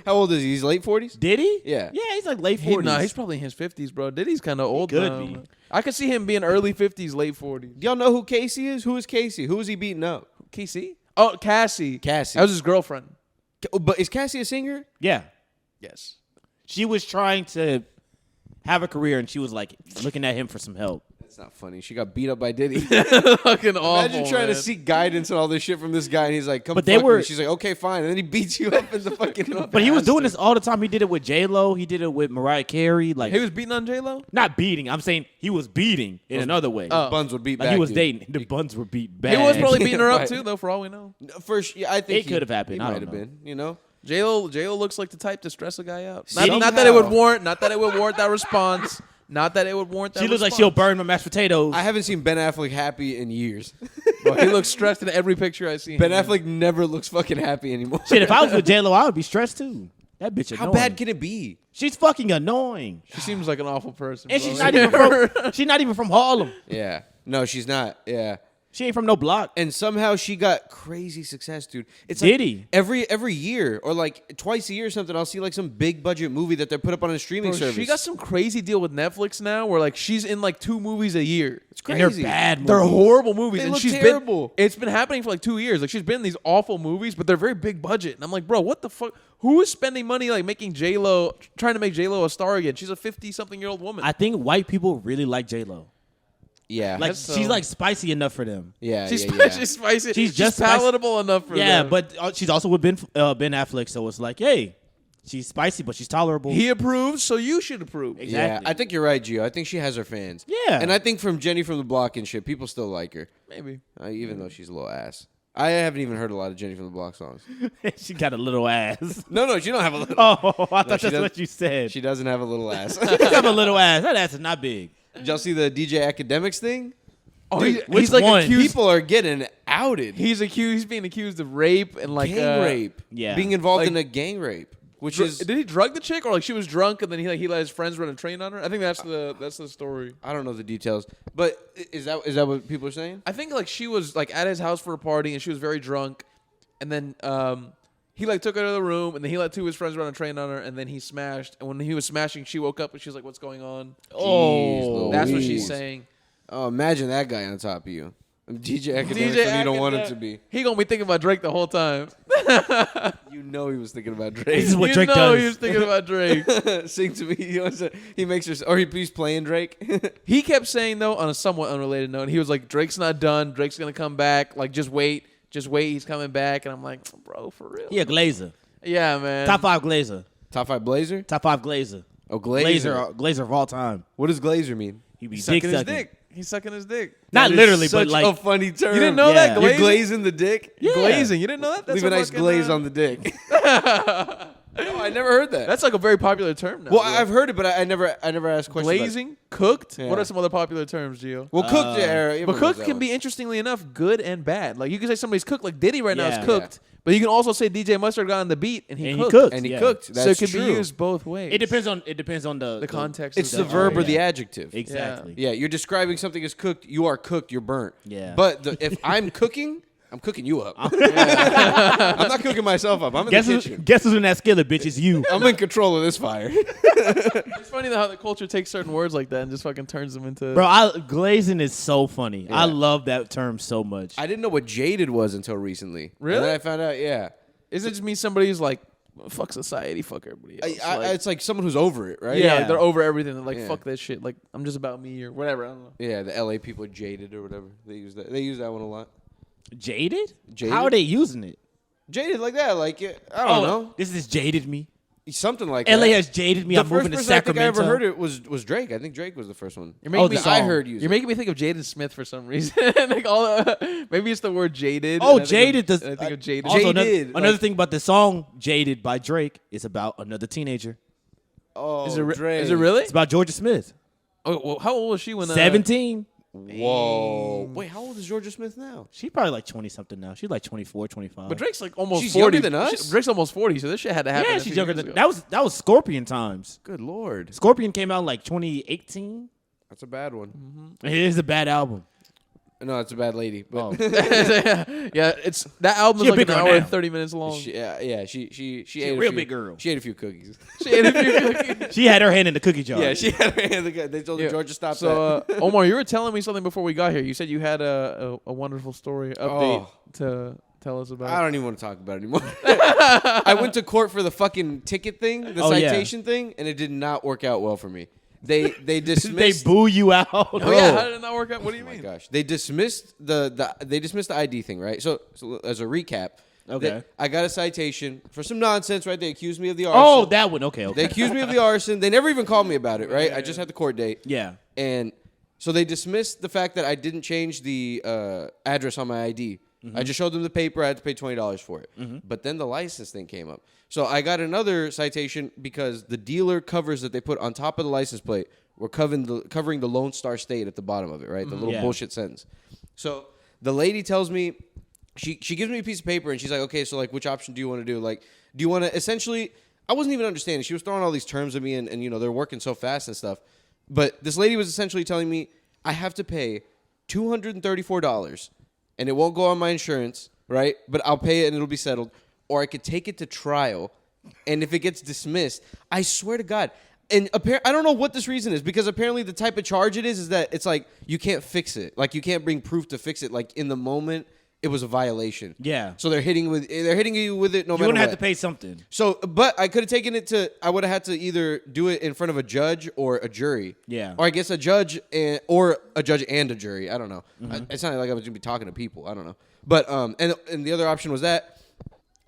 How old is he? He's late 40s? Did he? Yeah. Yeah, he's like late 40s. Nah, he's probably in his 50s, bro. Diddy's kind of old could now. be. I could see him being early 50s, late 40s. Do y'all know who Casey is? Who is Casey? Who is he beating up? Casey? Oh, Cassie. Cassie. That was his girlfriend. But is Cassie a singer? Yeah. Yes. She was trying to have a career, and she was like looking at him for some help. That's not funny. She got beat up by Diddy. Fucking awful. Imagine trying to man. seek guidance and all this shit from this guy, and he's like, "Come." But they fuck were- Me. She's like, "Okay, fine," and then he beats you up in the fucking. But he was doing this all the time. He did it with J-Lo. He did it with Mariah Carey. Like He was beating on J Lo. not beating. I'm saying he was beating in another way. Oh. Buns would beat Like back. he was dude. dating. The buns were beat bad. He was probably beating her up Right. too, though. For all we know, First, yeah, I think It could have happened. He I might don't have know. been. You know. J Lo looks like the type to stress a guy out. Somehow. Not that it would warrant. Not that it would warrant that response. Not that it would warrant that. She looks like response. she'll burn my mashed potatoes. I haven't seen Ben Affleck happy in years. Bro, he looks stressed in every picture I see. Ben him in. Affleck never looks fucking happy anymore. Shit, if I was with J-Lo, I would be stressed too. That bitch annoying. How bad can it be? She's fucking annoying. She seems like an awful person. And bro. she's not even from she's not even from Harlem. Yeah. No, she's not. Yeah. She ain't from no block. And somehow she got crazy success, dude. It's Diddy. like every year or like twice a year or something, I'll see like some big budget movie that they're put up on a streaming Bro, service. she got some crazy deal with Netflix now, where like she's in like 2 movies a year. It's And they're crazy. bad movies. They're horrible movies, They and look she's terrible. It's been happening for like 2 years. Like she's been in these awful movies, but they're very big budget. And I'm like, bro, what the fuck? Who is spending money like making J Lo, trying to make J Lo a star again? She's a 50-something-year-old woman. I think white people really like J-Lo. Yeah. Like That's she's so- like spicy enough for them. yeah. She's, yeah. she's spicy. She's just palatable enough for Yeah, them. but she's also with Ben Affleck, so it's like, hey, she's spicy, but she's tolerable. He approves, so you should approve. Exactly. Yeah, I think you're right, Gio. I think she has her fans. Yeah. And I think from Jenny from the Block and shit, people still like her, Maybe. even though she's a little ass. I haven't even heard a lot of Jenny from the Block songs. She got a little ass. No, she don't have a little. Oh, I thought she that's does- what you said. She doesn't have a little ass. She does have a little ass. That ass is not big. Did y'all see the DJ Academics thing? Oh, Dude, he's which like one? accused. People are getting outed. He's being accused of rape and like Gang rape. Yeah. Being involved Like- in a gang rape, which is Did he drug the chick or like she was drunk and then he let his friends run a train on her? I think that's the story. I don't know the details, but is that what people are saying? I think like she was like at his house for a party and she was very drunk, and then he like took her to the room and then he let 2 of his friends run a train on her and then he smashed, and when he was smashing she woke up and she was like, "What's going on?" Oh, That's what Louise. she's saying. Oh, imagine that guy on top of you. DJ Academics when you don't want him to be. He gonna be thinking about Drake the whole time. You know he was thinking about This Drake. is what you Drake know does. he was thinking about Drake. Sing to me. He makes her, or he's playing Drake. He kept saying though, on a somewhat unrelated note, he was like, "Drake's not done. Drake's gonna come back. Like, just wait, he's coming back." And I'm like, "Bro, for real?" He a Glazer. Yeah, man. Top 5 Glazer. Top 5 Blazer? Top 5 Glazer. Oh, Glazer. Glazer of all time. What does Glazer mean? He be He's dick sucking his sucking. dick. He's sucking his dick. Not That is literally, such but like a funny term. You didn't know Yeah. that? You're Glazing? glazing the dick? Yeah. Glazing. You didn't know that? That's Leave a nice fucking, glaze on the dick. No, I never heard that. That's like a very popular term now. well, bro. I've heard it, but I never asked questions. about it. glazing, cooked. Yeah. What are some other popular terms, Gio? Well, cooked. But cooked can be interestingly enough good and bad. Like you can say somebody's cooked. Like Diddy right now Yeah. is cooked, but you can also say DJ Mustard got on the beat and he And he cooked. cooked. And he Yeah. cooked. So That's it can true. be used both ways. It depends on the context. It's of the that. verb or yeah. the adjective. Exactly. Yeah, you're describing something as cooked. You are cooked. You're burnt. Yeah. But if I'm cooking, I'm cooking you up. I'm not cooking myself up. I'm in Guess the who's, kitchen. guess who's in that skillet, bitch? It's you. I'm in control of this fire. It's funny though how the culture takes certain words like that and just fucking turns them into. Bro, glazing is so funny. Yeah. I love that term so much. I didn't know what jaded was until recently. Really? And then I found out, yeah. Is it just me? Somebody who's like, fuck society, fuck everybody else. Like, It's like someone who's over it, right? yeah, Yeah. they're over everything. They're like, Yeah. fuck that shit. Like, I'm just about me or whatever. I don't know. Yeah, the LA people are jaded or whatever. They use that. They use that one a lot. Jaded? Jaded? How are they using it? Jaded like that, like I don't know, This has jaded me. something like LA that. has jaded me. The I'm first moving to person I think I Sacramento. ever heard it was Drake. I think Drake was the first one. You're making the me. song. I heard you. You're making me think of Jaden Smith for some reason. Like maybe it's the word jaded. Oh, and I think Jaded. of- and I think of Jaded. Also, Jaded, another like- thing about the song "Jaded" by Drake is about another teenager. Oh, Is it, Drake. is it really? It's about Georgia Smith. Oh, well, how old was she when? 17. Whoa. Wait, how old is Georgia Smith now? She's probably like 20 something now. She's like 24, 25. But Drake's like almost She's 40 younger than us? Drake's almost 40, so this shit had to happen. yeah, a she's few younger years than ago. that was Scorpion times. Good lord, Scorpion came out in like 2018. that's a bad one. It is a bad album. No, it's a bad lady. But Oh. Yeah, it's that album's She a like big an girl hour and now. 30 minutes long. she ate a a real few, big girl. She ate a few cookies. She ate a few cookies. She had her hand in the cookie jar. Yeah, she had her hand. They told her Yeah. Georgia stop that. So, Omar, you were telling me something before we got here. You said you had a wonderful story update to tell us about. I don't even want to talk about it anymore. I went to court for the fucking ticket thing, the Oh, yeah. citation thing, and it did not work out well for me. They they dismissed. boo you out. Oh yeah, how did it not work out? What do you Oh my mean? gosh, they dismissed the ID thing, right? So as a recap, Okay. I got a citation for some nonsense, right? They accused me of the arson. Oh, that one. Okay. They accused me of the arson. They never even called me about it, right? I just had the court date. Yeah. And so they dismissed the fact that I didn't change the address on my ID. I just showed them the paper. I had to pay $20 for it. But then the license thing came up. So I got another citation because the dealer covers that they put on top of the license plate were covering the Lone Star State at the bottom of it, right? The little Yeah. bullshit sentence. So the lady tells me, she gives me a piece of paper and she's like, okay, so like which option do you want to do? Like, do you want to essentially, I wasn't even understanding. She was throwing all these terms at me and you know, they're working so fast and stuff. But this lady was essentially telling me I have to pay $234 and it won't go on my insurance, right? But I'll pay it and it'll be settled. Or I could take it to trial, and if it gets dismissed, I swear to God, and I don't know what this reason is, because apparently the type of charge it is that it's like you can't fix it. Like you can't bring proof to fix it. Like in the moment, it was a violation. Yeah. So they're hitting you with it no You matter wouldn't what. have to pay something. So, but I could have taken it to. I would have had to either do it in front of a judge or a jury. Yeah. Or I guess a judge and a jury. I don't know. It's not like I was gonna be talking to people. I don't know. But and the other option was that.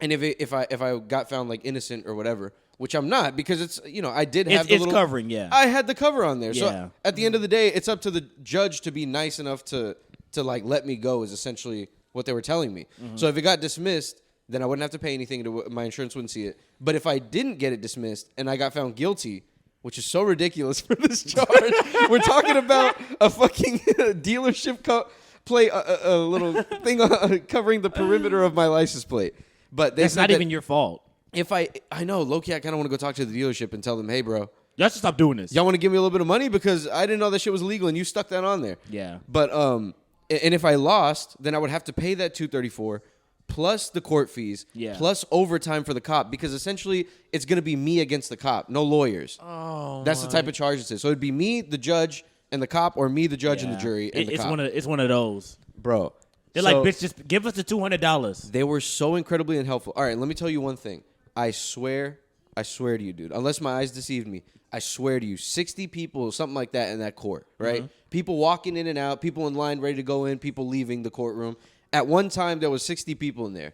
And if I got found like innocent or whatever, which I'm not, because it's I did have the It's little covering. Yeah. I had the cover on there. Yeah. So at the end of the day, it's up to the judge to be nice enough to like let me go. Is essentially what they were telling me. So if it got dismissed, then I wouldn't have to pay anything. My insurance wouldn't see it. But if I didn't get it dismissed and I got found guilty, which is so ridiculous for this charge, we're talking about a fucking dealership plate, a little thing covering the perimeter of my license plate. But That's not even your fault. If I know, low-key, I kind of want to go talk to the dealership and tell them, hey, bro, Y'all should stop doing this. y'all want to give me a little bit of money because I didn't know that shit was illegal and you stuck that on there. Yeah. But and if I lost, then I would have to pay that $234 plus the court fees, plus overtime for the cop, because essentially it's going to be me against the cop, no lawyers. Oh, that's the type of charge it is. So it'd be me, the judge, and the cop, or me, the judge, and the jury, and the cop. It's one of those. Bro. They're like, bitch, just give us the $200. They were so incredibly unhelpful. All right, let me tell you one thing. I swear to you, dude, unless my eyes deceived me, I swear to you, 60 people, something like that in that court, right? People walking in and out, people in line ready to go in, people leaving the courtroom. At one time, there was 60 people in there.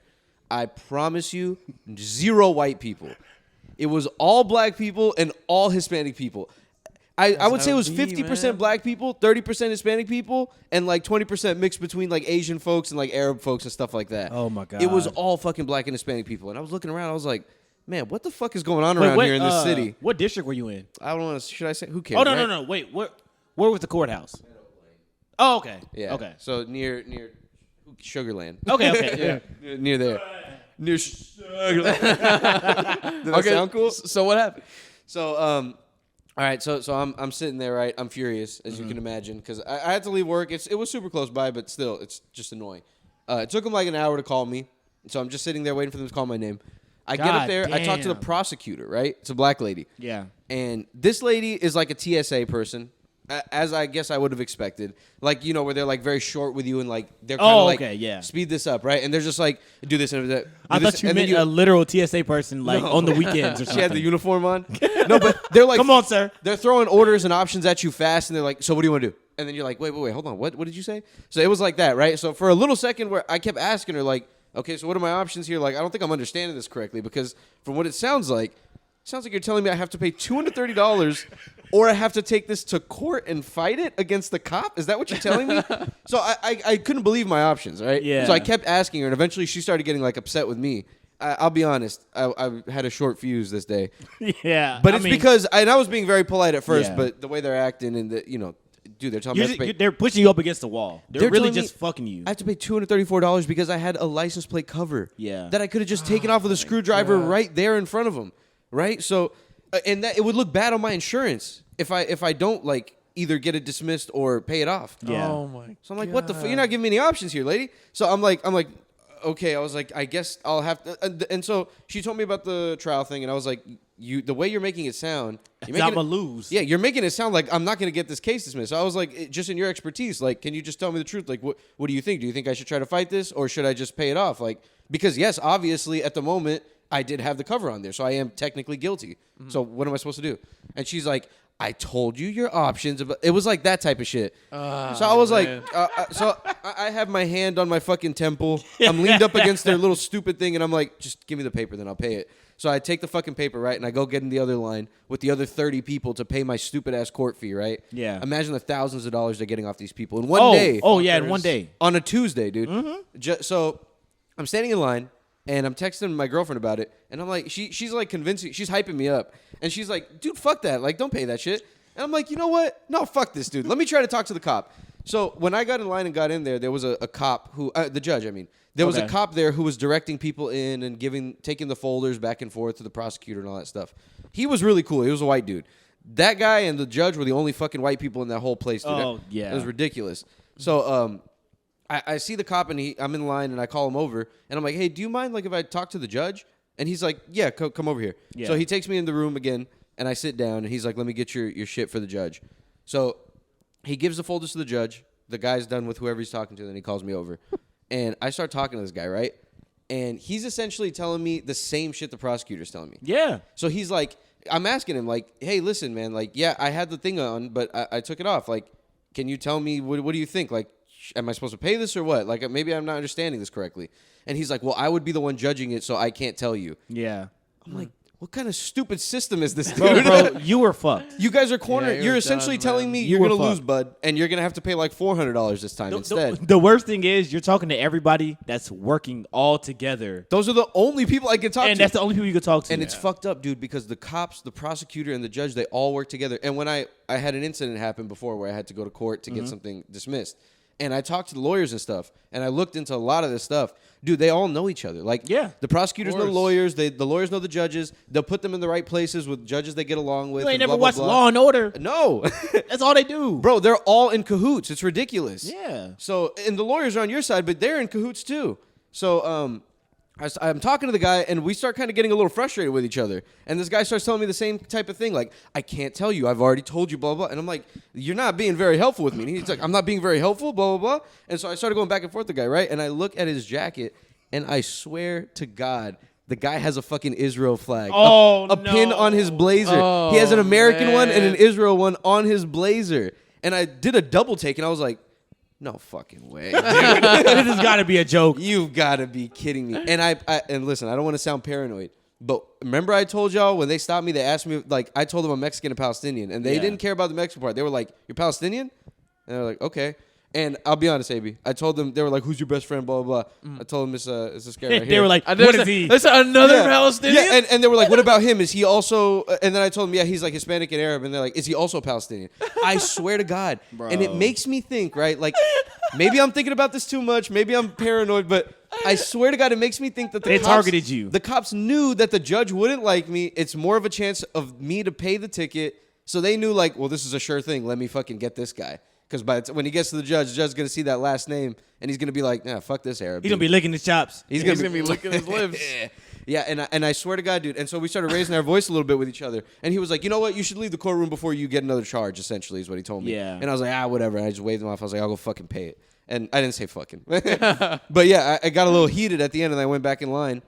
I promise you, 0 white people. It was all black people and all Hispanic people. I would say it was 50% black people, 30% Hispanic people, and like 20% mixed between like Asian folks and like Arab folks and stuff like that. Oh my God. It was all fucking black and Hispanic people. And I was looking around, I was like, man, what the fuck is going on around here in this city? What district were you in? I don't know. Should I say? Who cares? Oh, no, right? no. Wait, where was the courthouse? Oh, okay. Yeah. Okay. So near Sugarland. Okay. Yeah. Near there. Near Sugarland. Did that sound cool? So what happened? So, all right. So I'm sitting there, right? I'm furious, as you can imagine, because I had to leave work. It was super close by, but still, it's just annoying. It took them like an hour to call me, so I'm just sitting there waiting for them to call my name. I get up there. I talk to the prosecutor, right? It's a black lady. Yeah. And this lady is like a TSA person, as I guess I would have expected. Like, where they're like very short with you and like they're kind of like, speed this up, right? And they're just like, do this and that. I thought you meant a literal TSA person like on the weekends or something. She had the uniform on. No, but they're like, come on, sir. They're throwing orders and options at you fast, and they're like, so what do you want to do? And then you're like, wait, hold on. What did you say? So it was like that, right? So for a little second where I kept asking her, like, okay, so what are my options here? Like, I don't think I'm understanding this correctly, because from what it sounds like you're telling me I have to pay $230 or I have to take this to court and fight it against the cop? Is that what you're telling me? So I couldn't believe my options, right? Yeah. So I kept asking her, and eventually she started getting like upset with me. I'll be honest, I had a short fuse this day. Yeah. But because I was being very polite at first, Yeah. but the way they're acting and dude, they're telling me I have to pay, they're pushing you up against the wall. They're really just fucking you. I have to pay $234 because I had a license plate cover. Yeah. That I could have just taken off with a screwdriver right there in front of them, right? So, and that it would look bad on my insurance if I don't like either get it dismissed or pay it off. Yeah. Oh my. So I'm like, what the fuck? You're not giving me any options here, lady. So I'm like, okay. I was like, I guess I'll have to. And so she told me about the trial thing, and I was like, the way you're making it sound, I'm gonna lose. Yeah, you're making it sound like I'm not gonna get this case dismissed. So I was like, just in your expertise, like, can you just tell me the truth? Like, what do you think? Do you think I should try to fight this, or should I just pay it off? Like, because yes, obviously at the moment I did have the cover on there, so I am technically guilty. So what am I supposed to do? And she's like, I told you your options. But it was like that type of shit. So I was like, I have my hand on my fucking temple. I'm leaned up against their little stupid thing, and I'm like, just give me the paper, then I'll pay it. So I take the fucking paper, right, and I go get in the other line with the other 30 people to pay my stupid-ass court fee, right? Yeah. Imagine the thousands of dollars they're getting off these people in one day. Oh, yeah, in one day. On a Tuesday, dude. So I'm standing in line, and I'm texting my girlfriend about it, and I'm like, she's like convincing, she's hyping me up, and she's like, dude, fuck that, like, don't pay that shit. And I'm like, you know what? No, fuck this, dude. Let me try to talk to the cop. So when I got in line and got in there was a cop who, the judge, I mean. There was a cop there who was directing people in and taking the folders back and forth to the prosecutor and all that stuff. He was really cool. He was a white dude. That guy and the judge were the only fucking white people in that whole place, dude. Oh, yeah. It was ridiculous. So I see the cop, and I'm in line, and I call him over, and I'm like, hey, do you mind like if I talk to the judge? And he's like, yeah, come over here. Yeah. So he takes me in the room again, and I sit down, and he's like, let me get your shit for the judge. So he gives the folders to the judge. The guy's done with whoever he's talking to, then he calls me over. and I start talking to this guy, right? And he's essentially telling me the same shit the prosecutor's telling me. Yeah. So he's like, I'm asking him, like, hey, listen, man, like, yeah, I had the thing on, but I took it off. Like, can you tell me, what do you think? Like, am I supposed to pay this or what? Like, maybe I'm not understanding this correctly. And he's like, well, I would be the one judging it, so I can't tell you. Yeah. I'm like, what kind of stupid system is this, dude? Bro, you were fucked. You guys are cornered. Yeah, you're you're essentially done, telling man. me You you're were going to lose, fucked. bud, and you're going to have to pay like $400 this time instead. The worst thing is you're talking to everybody that's working all together. Those are the only people I can talk to. And that's the only people you can talk to. And it's fucked up, dude, because the cops, the prosecutor, and the judge, they all work together. And when I had an incident happen before where I had to go to court to get something dismissed. And I talked to the lawyers and stuff, and I looked into a lot of this stuff. Dude, they all know each other. Like, Yeah. the prosecutors know the course. lawyers. The lawyers know the judges. They'll put them in the right places with judges they get along with. You ain't and never blah, blah, watched blah. Law and Order. No. That's all they do. Bro, they're all in cahoots. It's ridiculous. Yeah. So, and the lawyers are on your side, but they're in cahoots too. So, I'm talking to the guy, and we start kind of getting a little frustrated with each other. And this guy starts telling me the same type of thing, like, I can't tell you. I've already told you, blah, blah. And I'm like, you're not being very helpful with me. And he's like, I'm not being very helpful, blah, blah, blah. And so I started going back and forth with the guy, right? And I look at his jacket, and I swear to God, the guy has a fucking Israel flag. Oh, a pin on his blazer. Oh, he has an American one and an man. Israel one on his blazer. And I did a double take, and I was like, no fucking way. This has got to be a joke. You've got to be kidding me. And and listen, I don't want to sound paranoid, but remember I told y'all when they stopped me, they asked me, like, I told them I'm Mexican and Palestinian, and they Yeah. didn't care about the Mexican part. They were like, you're Palestinian? And they were like, okay. And I'll be honest, AB, I told them, they were like, who's your best friend, blah, blah, blah. I told them it's this guy right here. They were like, There's what is he? There's another Yeah. Palestinian. Yeah, and they were like, what about him? Is he also, and then I told them, yeah, he's like Hispanic and Arab. And they're like, is he also Palestinian? I swear to God. And it Bro. makes me think, right? Like, maybe I'm thinking about this too much. Maybe I'm paranoid, but I swear to God, it makes me think that They cops, targeted you. The cops knew that the judge wouldn't like me. It's more of a chance of me to pay the ticket. So they knew, like, well, this is a sure thing. Let me fucking get this guy. Because when he gets to the judge's going to see that last name, and he's going to be like, nah, fuck this Arab. He's going to dude. be licking his chops. He's gonna be licking his lips. Yeah, and I swear to God, dude. And so we started raising our voice a little bit with each other. And he was like, you know what? You should leave the courtroom before you get another charge, essentially, is what he told me. Yeah. And I was like, whatever. And I just waved him off. I was like, I'll go fucking pay it. And I didn't say fucking. But yeah, I got a little heated at the end, and I went back in line.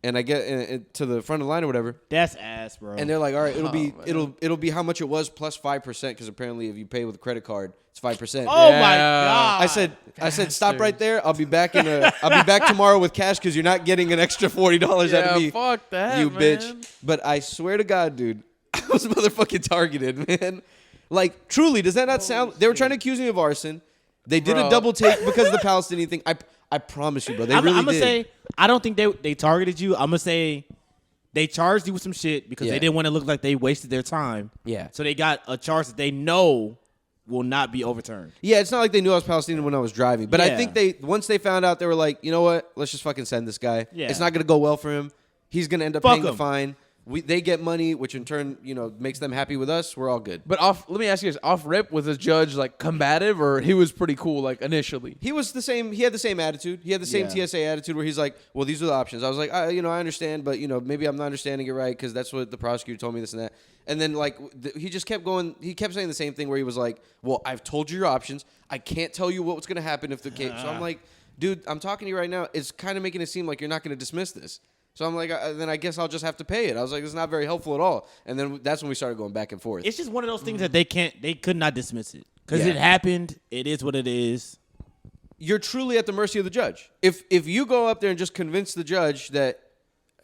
And I get to the front of the line or whatever. That's ass, bro. And they're like, all right, it'll be how much it was plus 5%, because apparently if you pay with a credit card, it's 5%. oh Yeah. my God. I said, stop right there. I'll be back tomorrow with cash, because you're not getting an extra $40 out Yeah, of me. fuck that, you man. bitch. But I swear to God, dude, I was motherfucking targeted, man. Like, truly, does that not sound? They were trying to accuse me of arson. They did Bro. a double take because of the Palestinian thing. I promise you, bro. They I'm really going to did. say, I don't think they targeted you. I'm going to say they charged you with some shit because Yeah. they didn't want to look like they wasted their time. Yeah. So they got a charge that they know will not be overturned. Yeah, it's not like they knew I was Palestinian when I was driving. But I Yeah. think once they found out, they were like, you know what? Let's just fucking send this guy. Yeah. It's not going to go well for him. He's going to end up Fuck paying the him. fine. They get money, which in turn, makes them happy with us. We're all good. But let me ask you this: off rip, was the judge like combative, or he was pretty cool like initially? He was the same. He had the same attitude. He had the same Yeah. TSA attitude where he's like, well, these are the options. I was like, I understand, but, maybe I'm not understanding it right because that's what the prosecutor told me, this and that. And then, like, he just kept going. He kept saying the same thing where he was like, well, I've told you your options. I can't tell you what's going to happen if the case. So I'm like, dude, I'm talking to you right now. It's kind of making it seem like you're not going to dismiss this. So I'm like, then I guess I'll just have to pay it. I was like, it's not very helpful at all. And then that's when we started going back and forth. It's just one of those things that they could not dismiss it. Because Yeah. it happened. It is what it is. You're truly at the mercy of the judge. If you go up there and just convince the judge that,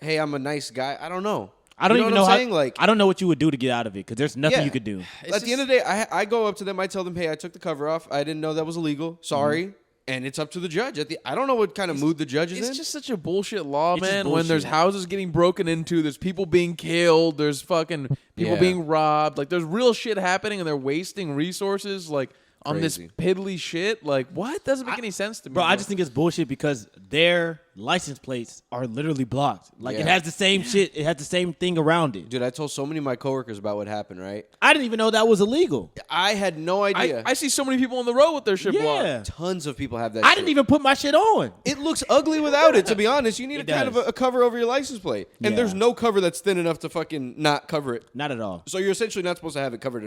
hey, I'm a nice guy, I don't know. I don't You even what know I'm how. saying? Like, I don't know what you would do to get out of it because there's nothing Yeah. you could do. at the end of the day, I go up to them. I tell them, hey, I took the cover off. I didn't know that was illegal. Sorry. And it's up to the judge. I don't know what kind of mood the judge is in. It's just such a bullshit law, It's just man. When there's bullshit. houses getting broken into, there's people being killed, there's fucking people Yeah. being robbed. Like, there's real shit happening, and they're wasting resources, like, on this Crazy. piddly shit. Like, what? Doesn't make any sense to me. Bro, I just think it's bullshit because their license plates are literally blocked. Like it Yeah. has the same shit. It has the same thing around it. Dude, I told so many of my coworkers about what happened, right? I didn't even know that was illegal. I had no idea. I see so many people on the road with their shit blocked. Yeah. Tons of people have that I shit. didn't even put my shit on. It looks ugly without it, to be honest. You need It a kind of does. a cover over your license plate. And Yeah. there's no cover that's thin enough to fucking not cover it. Not at all. So you're essentially not supposed to have it covered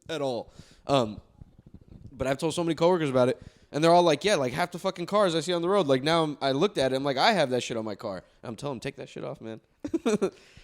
at all. But I've told so many coworkers about it. And they're all like, yeah, like half the fucking cars I see on the road. Like now I looked at it, I'm like, I have that shit on my car. And I'm telling them, take that shit off, man.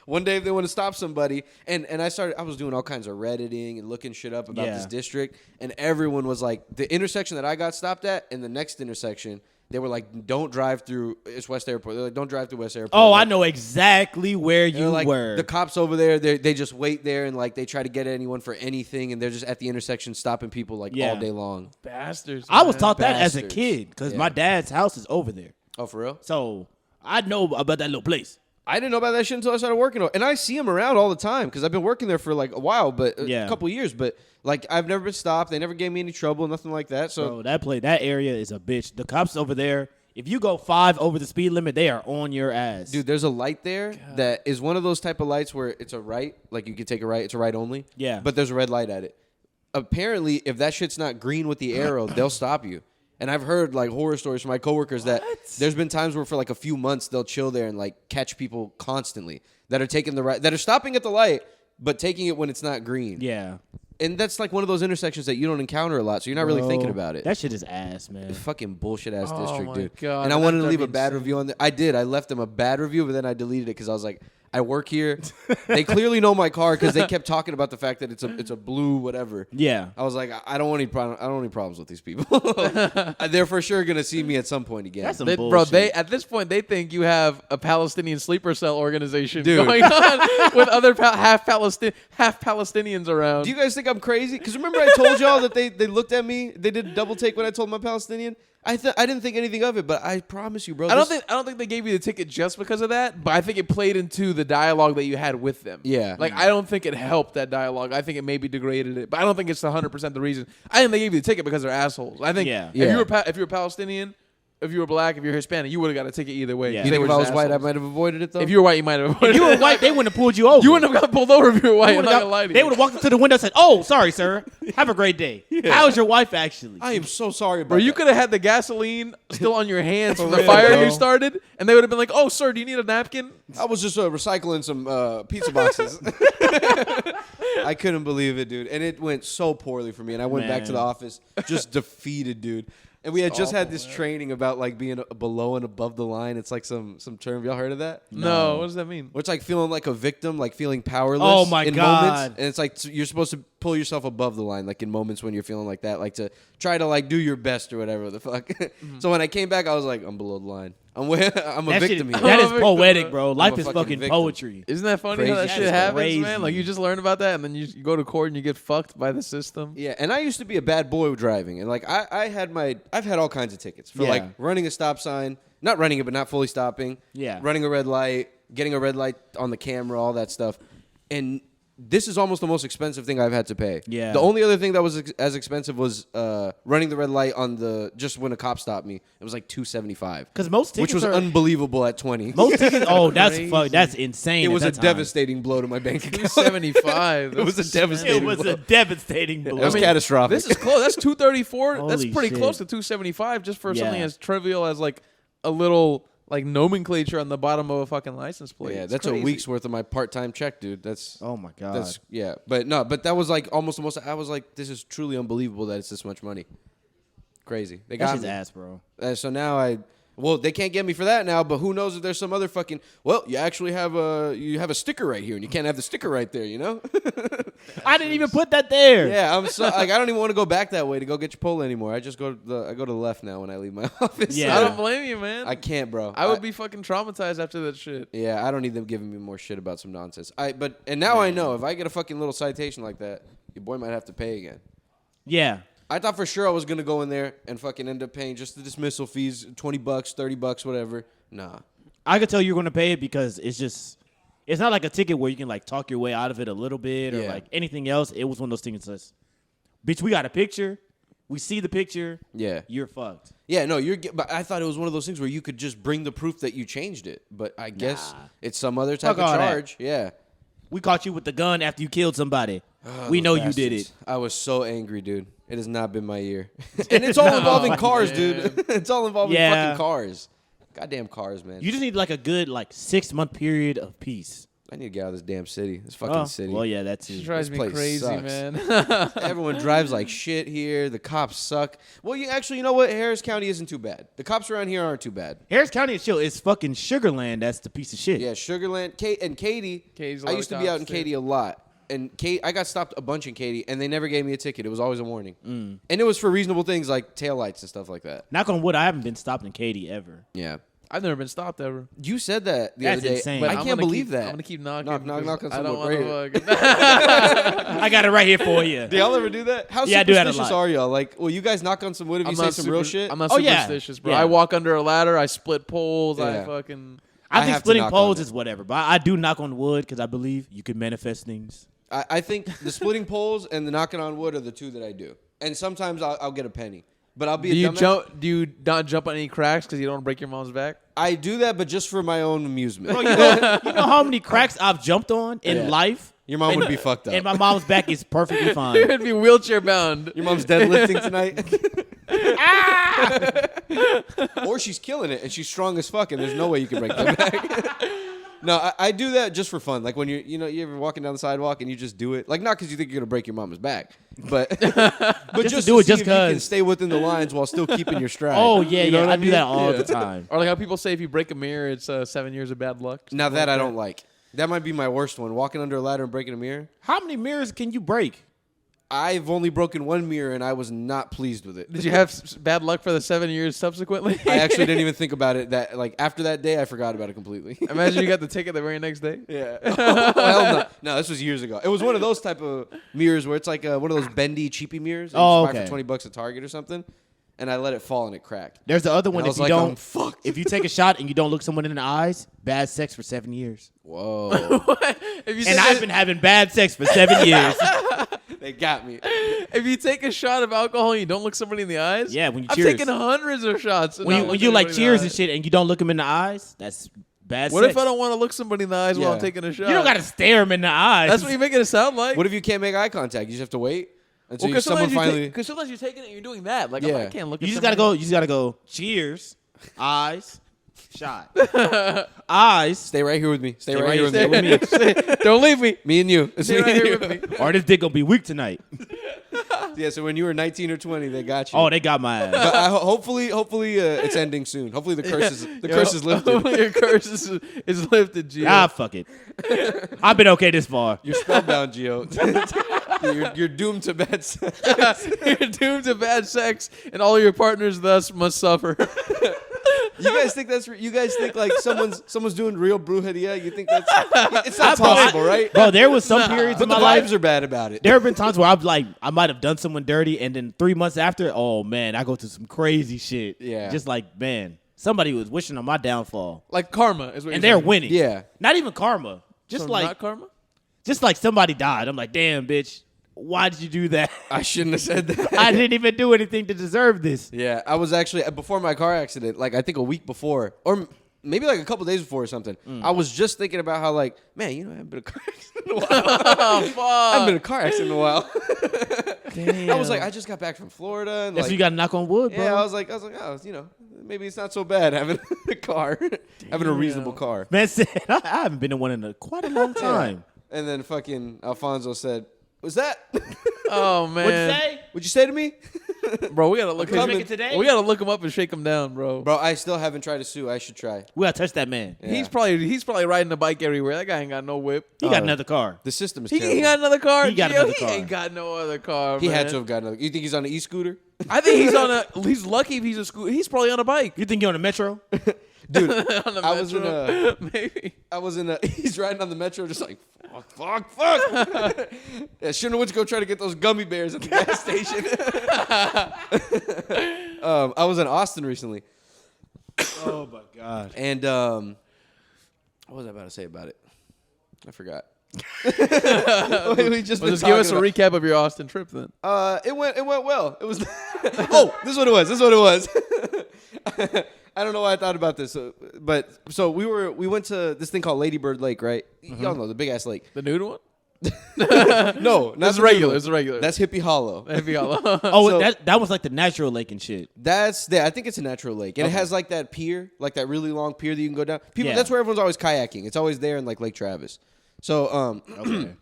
One day if they want to stop somebody, and I was doing all kinds of Redditing and looking shit up about this district, and everyone was like, the intersection that I got stopped at and the next intersection, they were like, don't drive through, it's West Airport. They're like, don't drive through West Airport. Oh, like, I know exactly where you like, were. The cops over there, they just wait there and like they try to get anyone for anything, and they're just at the intersection stopping people like all day long. Bastards. I was man. taught that as a Bastards. kid because my dad's house is over there. Oh, for real? So I know about that little place. I didn't know about that shit until I started working. And I see them around all the time because I've been working there for like a while, but a couple years. But like I've never been stopped. They never gave me any trouble, nothing like that. So Bro, that area is a bitch. The cops over there, if you go 5 over the speed limit, they are on your ass. dude, there's a light there that is one of those type of lights where it's a right, like you can take a right, it's a right only. Yeah. But there's a red light at it. Apparently, if that shit's not green with the arrow, they'll stop you. And I've heard like horror stories from my coworkers that there's been times where for like a few months they'll chill there and like catch people constantly that are taking the right, that are stopping at the light but taking it when it's not green. Yeah. And that's like one of those intersections that you don't encounter a lot, so you're not really thinking about it. That shit is ass, man. Fucking bullshit ass Oh district, my dude. God, and I wanted to that'd leave a be bad insane. review on there. I did. I left them a bad review, but then I deleted it because I was like, I work here. They clearly know my car because they kept talking about the fact that it's a blue whatever. Yeah. I was like, I don't want any problem. I don't want any problems with these people. They're for sure gonna see me at some point again. That's some Bro, bullshit. they at this point they think you have a Palestinian sleeper cell organization going on with other half Palestinians around. Do you guys think I'm crazy? Because remember I told y'all that they looked at me. They did a double take when I told them I'm Palestinian. I didn't think anything of it, but I promise you, bro. I don't think they gave you the ticket just because of that, but I think it played into the dialogue that you had with them. Yeah. Like I don't think it helped that dialogue. I think it maybe degraded it, but I don't think it's 100% the reason. I think they gave you the ticket because they're assholes. I think if you were Palestinian, if you were black, if you're Hispanic, you would have got a ticket either way. Yeah. You They think were if I was just white, I assholes. might have avoided it though? If you were white, you might have. If you were white, they wouldn't have pulled you over. You wouldn't have got pulled over if you were white. I'm not gonna lie to They you. would have walked up to the window and said, "Oh, sorry, sir. Have a great day. How's your wife actually?" I am so sorry, Bro, you that. could have had the gasoline still on your hands from the real, fire bro. you started, and they would have been like, "Oh, sir, do you need a napkin?" I was just recycling some pizza boxes. I couldn't believe it, dude. And it went so poorly for me. And I went back to the Man. office just defeated, dude. And we had just had this training about like being below and above the line. It's like some term. Y'all heard of that? No, what does that mean? Where it's like feeling like a victim, like feeling powerless. Oh, my in God. moments. And it's like you're supposed to pull yourself above the line, like in moments when you're feeling like that, like to try to like do your best or whatever the fuck. So when I came back, I was like, I'm below the line. I'm a That victim shit, here. that is I'm a victim, poetic, bro. bro. Life a is fucking fucking victim. poetry. Isn't that funny how that Crazy. shit That is happens, crazy. man? Like you just learn about that, and then you go to court and you get fucked by the system. Yeah, and I used to be a bad boy with driving, and like I've had all kinds of tickets for Yeah. like running a stop sign, not running it, but not fully stopping. Yeah. running a red light, getting a red light on the camera, all that stuff, and this is almost the most expensive thing I've had to pay. Yeah. the only other thing that was as expensive was running the red light on the just when a cop stopped me. It was like $275, Because most tickets which was are unbelievable at 20. most tickets. Oh, that's Crazy. that's insane. It at was a that time. devastating blow to my bank account. 275. It was a devastating. It was blow. a devastating blow. It was catastrophic. This is close. That's 234. That's Holy pretty shit. close to 275 just for something Yeah. as trivial as like a little like nomenclature on the bottom of a fucking license plate. Yeah, It's that's crazy. a week's worth of my part-time check, dude. That's Oh my god. That's but that was like almost the most. I was like, this is truly unbelievable that it's this much money. Crazy. They That's got his me. ass, bro. So now they can't get me for that now. But who knows if there's some other fucking. Well, you actually have a sticker right here, and you can't have the sticker right there. You know? I didn't even put that there. Yeah, I'm so like I don't even want to go back that way to go get Chipotle anymore. I just go to the left now when I leave my office. Yeah. I don't blame you, man. I can't, bro. I would be fucking traumatized after that shit. Yeah, I don't need them giving me more shit about some nonsense. And now I know if I get a fucking little citation like that, your boy might have to pay again. Yeah. I thought for sure I was gonna go in there and fucking end up paying just the dismissal fees, $20, $30, whatever. Nah. I could tell you're going to pay it because it's not like a ticket where you can like talk your way out of it a little bit or Yeah. like anything else. It was one of those things that says, bitch, we got a picture. We see the picture. Yeah. You're fucked. Yeah, no, but I thought it was one of those things where you could just bring the proof that you changed it. But I guess it's some other type Fuck of all that. charge. Yeah. We caught you with the gun after you killed somebody. Oh, We know those you did bastards. it. I was so angry, dude. It has not been my year. And it's all involving cars, dude. It's all involving Yeah. fucking cars. Goddamn cars, man. You just need like a good like 6-month period of peace. I need to get out of this damn city. This fucking city. Well, yeah, that's It it. drives This me place crazy, sucks. man. Everyone drives like shit here. The cops suck. Well, you know what? Harris County isn't too bad. The cops around here aren't too bad. Harris County is chill. It's fucking Sugarland. That's the piece of shit. Yeah, Sugarland, and Katy. Katie's a I lot used of to be out in cops, too. Katy a lot. And I got stopped a bunch in Katy, and they never gave me a ticket. It was always a warning. And it was for reasonable things like taillights and stuff like that. Knock on wood, I haven't been stopped in Katy ever. Yeah. I've never been stopped ever. You said that the That's other day. insane. But I I'm can't gonna believe keep- that. I'm gonna keep knocking. Knock, knock, knock on I don't someone. want to. I got it right here for you. Do y'all ever do that? How Yeah, I do that a superstitious lot. are y'all? Like, will you guys knock on some wood if you say some real shit? I'm not Oh, yeah. superstitious, bro. Yeah. I walk under a ladder. I split poles. I Yeah. fucking. I I think have to splitting knock poles on it. is whatever, but I do knock on wood because I believe you can manifest things. I think the splitting poles and the knocking on wood are the two that I do. And sometimes I'll get a penny. But I'll be Do a you dumbass. jump? Do you not jump on any cracks because you don't want to break your mom's back? I do that, but just for my own amusement. Bro, you know how many cracks I've jumped on in Yeah. life? Your mom would be fucked up. And my mom's back is perfectly fine. It'd be wheelchair bound. Your mom's deadlifting tonight. Or she's killing it and she's strong as fuck and there's no way you can break that back. No, I do that just for fun. Like when you ever walking down the sidewalk and you just do it. Like not because you think you're gonna break your mama's back, but just to to do it see just if you can 'cause. stay within the lines while still keeping your stride. Oh, yeah, You know yeah. what I do that mean? all Yeah. the time. Or like how people say if you break a mirror, it's 7 years of bad luck. Now that I don't like. That might be my worst one. Walking under a ladder and breaking a mirror. How many mirrors can you break? I've only broken one mirror and I was not pleased with it. Did you have bad luck for the 7 years subsequently? I actually didn't even think about it. That like after that day, I forgot about it completely. Imagine you got the ticket the very next day. Yeah. Hell no. No, this was years ago. It was one of those type of mirrors where it's like one of those bendy, cheapy mirrors. that you Oh, just buy okay. for $20 at Target or something. And I let it fall and it cracked. There's the other one. I If was you like, don't, I'm fucked. if you take a shot and you don't look someone in the eyes, bad sex for 7 years. Whoa. If you And take I've been having bad sex for 7 years. They got me. if you take a shot of alcohol and you don't look somebody in the eyes, Yeah, when you I've cheers. taken hundreds of shots. and When not you, when looked you like anybody in the cheers and eye. shit and you don't look them in the eyes, that's bad What sex. if I don't want to look somebody in the eyes while I'm Yeah. taking a shot? You don't got to stare them in the eyes. That's what you're making it sound like. What if you can't make eye contact? You just have to wait until Because someone finally. because sometimes you're taking it and you're doing that. Like Yeah. I can't look. You at just gotta go. somebody. You just gotta go. Cheers, eyes, shot, eyes, Stay right here with me. Stay Stay right right here here, with me. stay with Don't leave me. Me and you. It's Stay me right and here you. with me. or this dick gonna be weak tonight. Yeah. So when you were 19 or 20, they got you. Oh, they got my ass. But hopefully, it's ending soon. Hopefully, the curse is lifted. Hopefully your curse is lifted, Gio. Ah, fuck it. I've been okay this far. You're spellbound, Gio. you're doomed to bad sex. You're doomed to bad sex, and all your partners thus must suffer. You guys think you guys think like someone's doing real brujeria? You think that's it's not Bro, possible, right? Bro, there was some periods But in the my vibes life. are bad about it. There have been times where I might have done someone dirty, and then 3 months after, oh man, I go through some crazy shit. Yeah. Just like, man, somebody was wishing on my downfall, Like karma is what and you're they're saying. winning. Yeah. Not even karma. Just So like not karma. Just like somebody died. I'm like, damn, bitch, why did you do that? I shouldn't have said that. I didn't even do anything to deserve this. Yeah, I was actually before my car accident, like I think a week before, or maybe like a couple days before or something. I was just thinking about how like, man, I haven't been in a car accident in a while. Oh fuck! I haven't been in a car accident in a while. Damn. I was like, I just got back from Florida, and That's like, you got to knock on wood, bro. yeah, I was like, oh, maybe it's not so bad having a car, having a reasonable car. Man said, I haven't been in one in quite a long time. And then fucking Alfonso said, "Was that? Oh man! What'd you say? What'd you say to me?" Bro, we gotta look Did you make it today? We gotta look him up and shake him down, bro. Bro, I still haven't tried to sue. I should try. We got to touch that man. Yeah. He's probably riding a bike everywhere. That guy ain't got no whip. He got another car. The system is He terrible. got another car. He got Gio? another He car. ain't got no other car. He man. had to have gotten another. You think he's on an e-scooter? I think he's on a. He's lucky if he's a scooter. He's probably on a bike. You think you're on the metro? Dude, On the I was in metro. Maybe. he's riding on the metro just like, fuck. Yeah, shouldn't have went to go try to get those gummy bears at the gas station. I was in Austin recently. Oh my god. And what was I about to say about it? I forgot. We just Well, been just give us a talking recap of your Austin trip then. about- It went well. It was. Oh, this is what it was. I don't know why I thought about this, so we went to this thing called Lady Bird Lake, right? Y'all know the big ass lake. The nude one? No, not That's the regular. new It's regular. That's Hippie Hollow. That'd be all. Oh, So- that was like the natural lake and shit. I think it's a natural lake, and Okay. it has like that pier, like that really long pier that you can go down. Yeah. That's where everyone's always kayaking. It's always there in like Lake Travis. So Okay.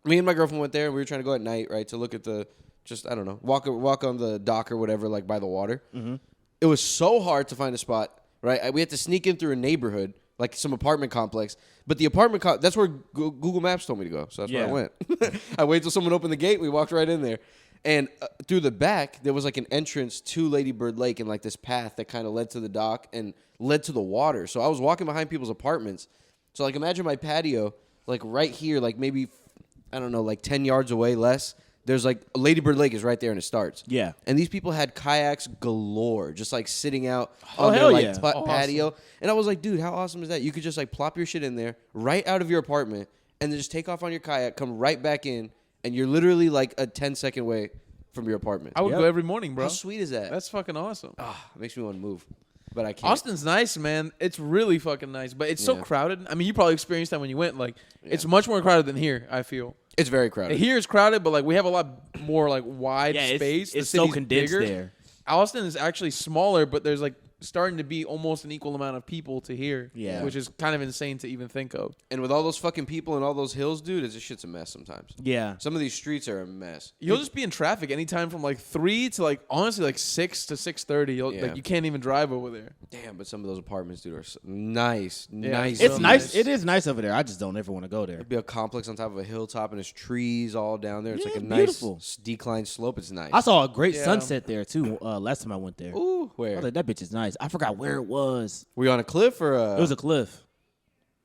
me and my girlfriend went there, and we were trying to go at night, right, to look at the I don't know, walk on the dock or whatever, like by the water. Mm-hmm. It was so hard to find a spot, right? We had to sneak in through a neighborhood, like some apartment complex. But the apartment that's where Google Maps told me to go, so that's where I went. I waited till someone opened the gate. We walked right in there. And through the back, there was like an entrance to Lady Bird Lake and like this path that kind of led to the dock and led to the water. So I was walking behind people's apartments. So like imagine my patio, like right here, like maybe, I don't know, like 10 yards away less. There's like Lady Bird Lake is right there and it starts. Yeah. And these people had kayaks galore, just like sitting out Oh, on their hell like yeah. patio. And I was like, dude, how awesome is that? You could just like plop your shit in there right out of your apartment and then just take off on your kayak, come right back in, and you're literally like a 10-second way from your apartment. I would go every morning, bro. How sweet is that? That's fucking awesome. It makes me want to move, but I can't. Austin's nice, man. It's really fucking nice, but it's so Yeah. crowded. I mean, you probably experienced that when you went. Like, it's much more crowded than here, I feel. It's very crowded. Here is crowded, but like we have a lot more like wide space. It's The so city's condensed bigger. there. Austin is actually smaller, but there's like starting to be almost an equal amount of people to here. Yeah. Which is kind of insane to even think of. And with all those fucking people and all those hills, dude, this shit's a mess sometimes. Yeah. Some of these streets are a mess. You'll just be in traffic anytime from like 3 to like honestly like 6 to 6:30. Yeah. Like you can't even drive over there. Damn, but some of those apartments, dude, are nice. Yeah. Nice. It's So nice. nice. It is nice over there. I just don't ever want to go there. It'd be a complex on top of a hilltop and there's trees all down there. It's Yeah, like a it's nice beautiful. decline slope. It's nice. I saw a great Yeah. sunset there too. Last time I went there. Ooh, I where? was like, that bitch is nice. I forgot where it was. Were you on a cliff or It was a cliff.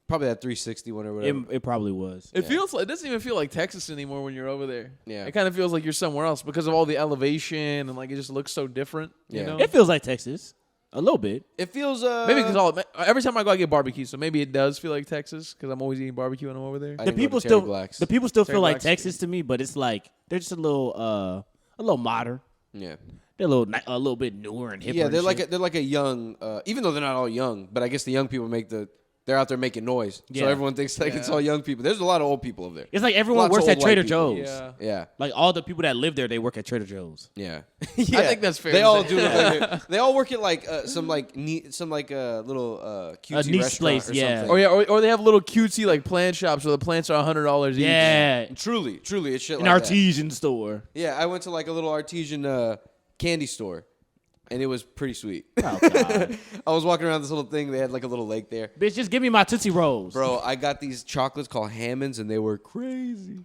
probably that 360 one or whatever? It probably was. It feels like it doesn't even feel like Texas anymore when you're over there. Yeah. It kind of feels like you're somewhere else because of all the elevation and like it just looks so different. You Yeah. know? It feels like Texas. A little bit. It feels Maybe because every time I go, I get barbecue, so maybe it does feel like Texas because I'm always eating barbecue when I'm over there. I The didn't go people to Terry still Black's. the people still Terry feel like Black's. Texas to me, but it's like they're just a little modern. Yeah. They're a little bit newer and hipper. Yeah, they're and like shit. they're like a young, even though they're not all young, but I guess the young people they're out there making noise, Yeah. so everyone thinks like it's Yeah. all young people. There's a lot of old people over there. It's like everyone Lots of works at old white Trader people. Joe's. Yeah. Yeah, Like all the people that live there, they work at Trader Joe's. yeah. I think that's fair. They to all say. do. Look like they all work at like some like little cutesy niche restaurant place, or yeah. something. Or yeah, or they have little cutesy like plant shops where the plants are $100 each. Yeah, Truly, it's shit an like that. artesian store. Yeah, I went to like a little artesian candy store, and it was pretty sweet. Oh, God. I was walking around this little thing. They had like a little lake there. Bitch, just give me my Tootsie Rolls. Bro, I got these chocolates called Hammonds, and they were crazy.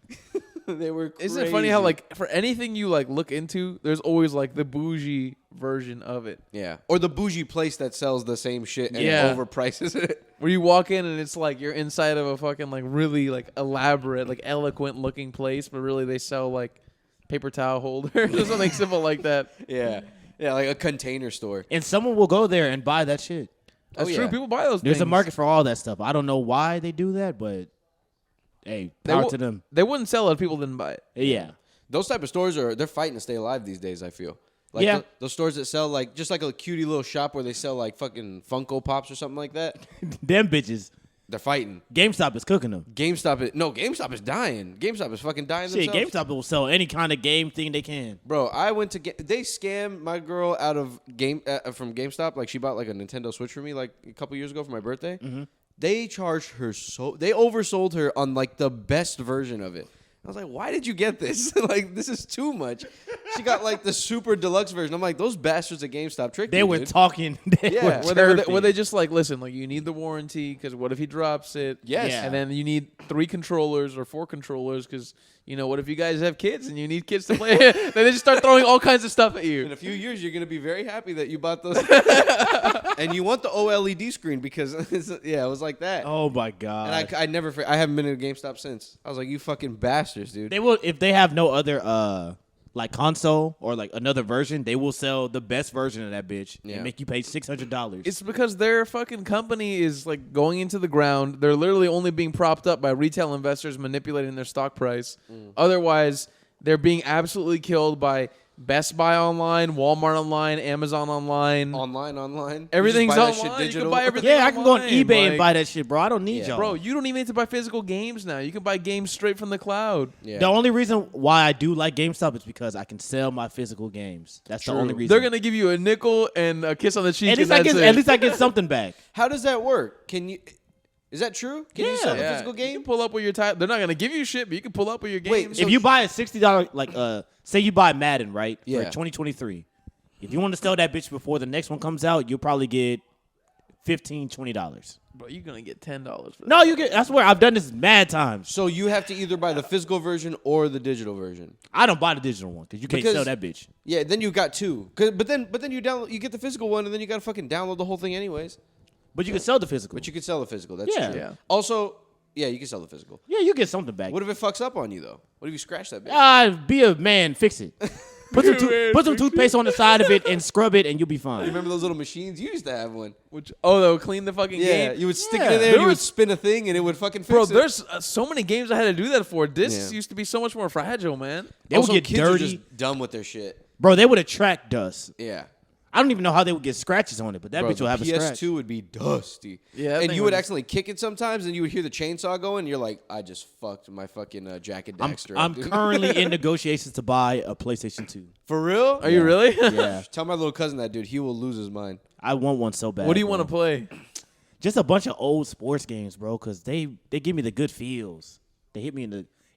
They were crazy. Isn't it funny how like for anything you like look into, there's always like the bougie version of it. Yeah. Or the bougie place that sells the same shit and Yeah. overprices it. Where you walk in and it's like you're inside of a fucking like really like elaborate, like eloquent looking place, but really they sell like paper towel holders or something simple like that. Yeah. Yeah, like a container store. And someone will go there and buy that shit. That's Oh, true. yeah. People buy those There's things. a market for all that stuff. I don't know why they do that, but hey, power to them. They wouldn't sell it if people didn't buy it. Yeah. Those type of stores they're fighting to stay alive these days, I feel. Like Yeah. those stores that sell like just like a cutie little shop where they sell like fucking Funko Pops or something like that. Them bitches. They're fighting. GameStop is cooking them. GameStop is dying. GameStop is fucking dying Shit, themselves. GameStop will sell any kind of game thing they can. Bro, I went to they scammed my girl out of from GameStop. Like she bought like a Nintendo Switch for me like a couple years ago for my birthday. Mm-hmm. They charged her they oversold her on like the best version of it. I was like, why did you get this? Like, this is too much. She got like the super deluxe version. I'm like, those bastards at GameStop tricked They you, were dude. talking. They Yeah. were Were they just like, listen, like you need the warranty because what if he drops it? Yes. Yeah. And then you need 3 controllers or 4 controllers because, you know, what if you guys have kids and you need kids to play? Then they just start throwing all kinds of stuff at In you. a few years, you're gonna be very happy that you bought those, and you want the OLED screen because it was like that. Oh my god! And I never, I haven't been to GameStop since. I was like, you fucking bastards, dude. They will if they have no other like console or like another version. They will sell the best version of that bitch Yeah. and make you pay $600. It's because their fucking company is like going into the ground. They're literally only being propped up by retail investors manipulating their stock price. Otherwise, they're being absolutely killed by Best Buy online, Walmart online, Amazon online. Online. Everything's You just buy that online. You digital. can buy everything. Yeah, I can go on online, eBay and like- buy that shit, bro. I don't need Yeah. y'all. Bro, you don't even need to buy physical games now. You can buy games straight from the cloud. Yeah. The only reason why I do like GameStop is because I can sell my physical games. That's the only reason. They're gonna give you a nickel and a kiss on the cheek. at least and I that's get it. at least I get something back. How does that work? Is that true? Can you sell the physical You game? can pull up with your title. They're not gonna give you shit, but you can pull up with your games. Wait, so If you buy a $60, like say you buy Madden, right? Yeah. For 2023. If you want to sell that bitch before the next one comes out, you'll probably get $15, $20. Bro, you're gonna get $10 for that. No, you get. I swear, I've done this mad times. So you have to either buy the physical version or the digital version. I don't buy the digital one because you can't sell that bitch. Yeah, then you got two. But then you download, you get the physical one, and then you gotta fucking download the whole thing anyways. But you can sell the physical. But you could sell the physical. That's Yeah. true. Yeah. Also, yeah, you can sell the physical. Yeah, you get something back. What if it fucks up on you though? What if you scratch that bitch? Be a man, fix it. Put some toothpaste on the side of it and scrub it, and you'll be fine. Remember those little machines? You used to have one. They'll clean the fucking Yeah, game. you would stick it Yeah. in there, There and you would was- spin a thing, and it would fucking fix Bro, it. there's so many games I had to do that for. Discs Yeah. used to be so much more fragile, man. They would Also, get kids are dirty. just dumb with their shit. Bro, they would attract dust. Yeah. I don't even know how they would get scratches on it, but that Bro, bitch will have a the scratch. PS2 would be dusty. Yeah, that and thing you would was- accidentally kick it sometimes, and you would hear the chainsaw going, and you're like, I just fucked my fucking Jack and Daxter. I'm up, dude. currently in negotiations to buy a PlayStation 2. For real? Are you really? Yeah, Tell my little cousin that, dude. He will lose his mind. I want one so bad. What do you bro. want to play? Just a bunch of old sports games, bro, because they give me the good feels. They hit me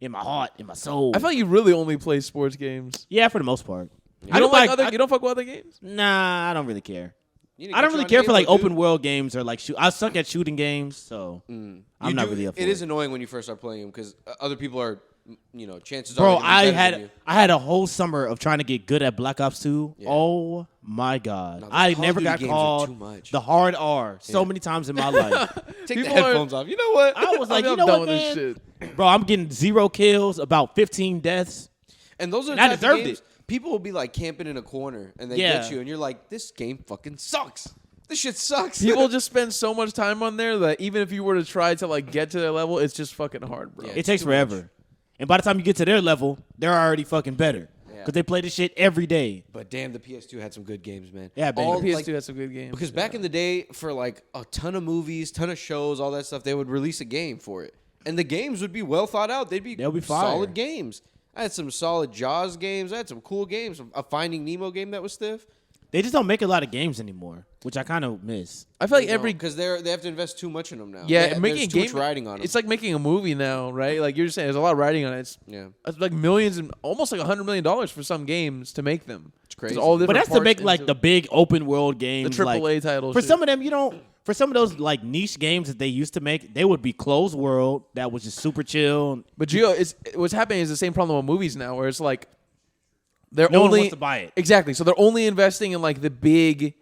in my heart, in my soul. I feel like you really only play sports games. Yeah, for the most part. You don't you don't fuck with other games? Nah, I don't really care. You need to I don't get really you on care for like Halo, dude. open world games or like shoot. I suck at shooting games, so I'm You not do- really up for It it. is annoying when you first start playing them because other people are, chances Bro, are. they're gonna be better than you. I had a whole summer of trying to get good at Black Ops 2. Yeah. Oh my god, No, the I Call of never Duty got games are called too much. the hard R so many times in my life. Take the People are- headphones off. You know what? I was like, I'm you know done what, with this man? shit. Bro, I'm getting 0 kills, about 15 deaths. And those are the And I type of deserved games, it. people will be like camping in a corner and they Yeah. get you, and you're like, this game fucking sucks. This shit sucks. People just spend so much time on there that even if you were to try to like get to their level, it's just fucking hard, bro. Yeah. It takes forever. And by the time you get to their level, they're already fucking better. Yeah. Because they play this shit every day. But damn, the PS2 had some good games, man. Yeah, baby. All, PS2 like, has some good games. because back in the day, for like a ton of movies, ton of shows, all that stuff, they would release a game for it, and the games would be well thought out. They'll be fire. solid games. I had some solid Jaws games. I had some cool games. A Finding Nemo game that was stiff. They just don't make a lot of games anymore, which I kind of miss. I feel like every because they have to invest too much in them now. making a there's too game much writing on them. It's like making a movie now, right? Like you're just saying, there's a lot of writing on it. It's like millions and almost like $100 million for some games to make them. It's crazy. All But different that's to parts make like into the big open world games. the like, AAA titles. For some of them, you don't. For some of those like niche games that they used to make, they would be closed world. That was just super chill. But Gio, what's happening is the same problem with movies now, where it's like they're No one only wants to buy it. Exactly. So they're only investing in like the big,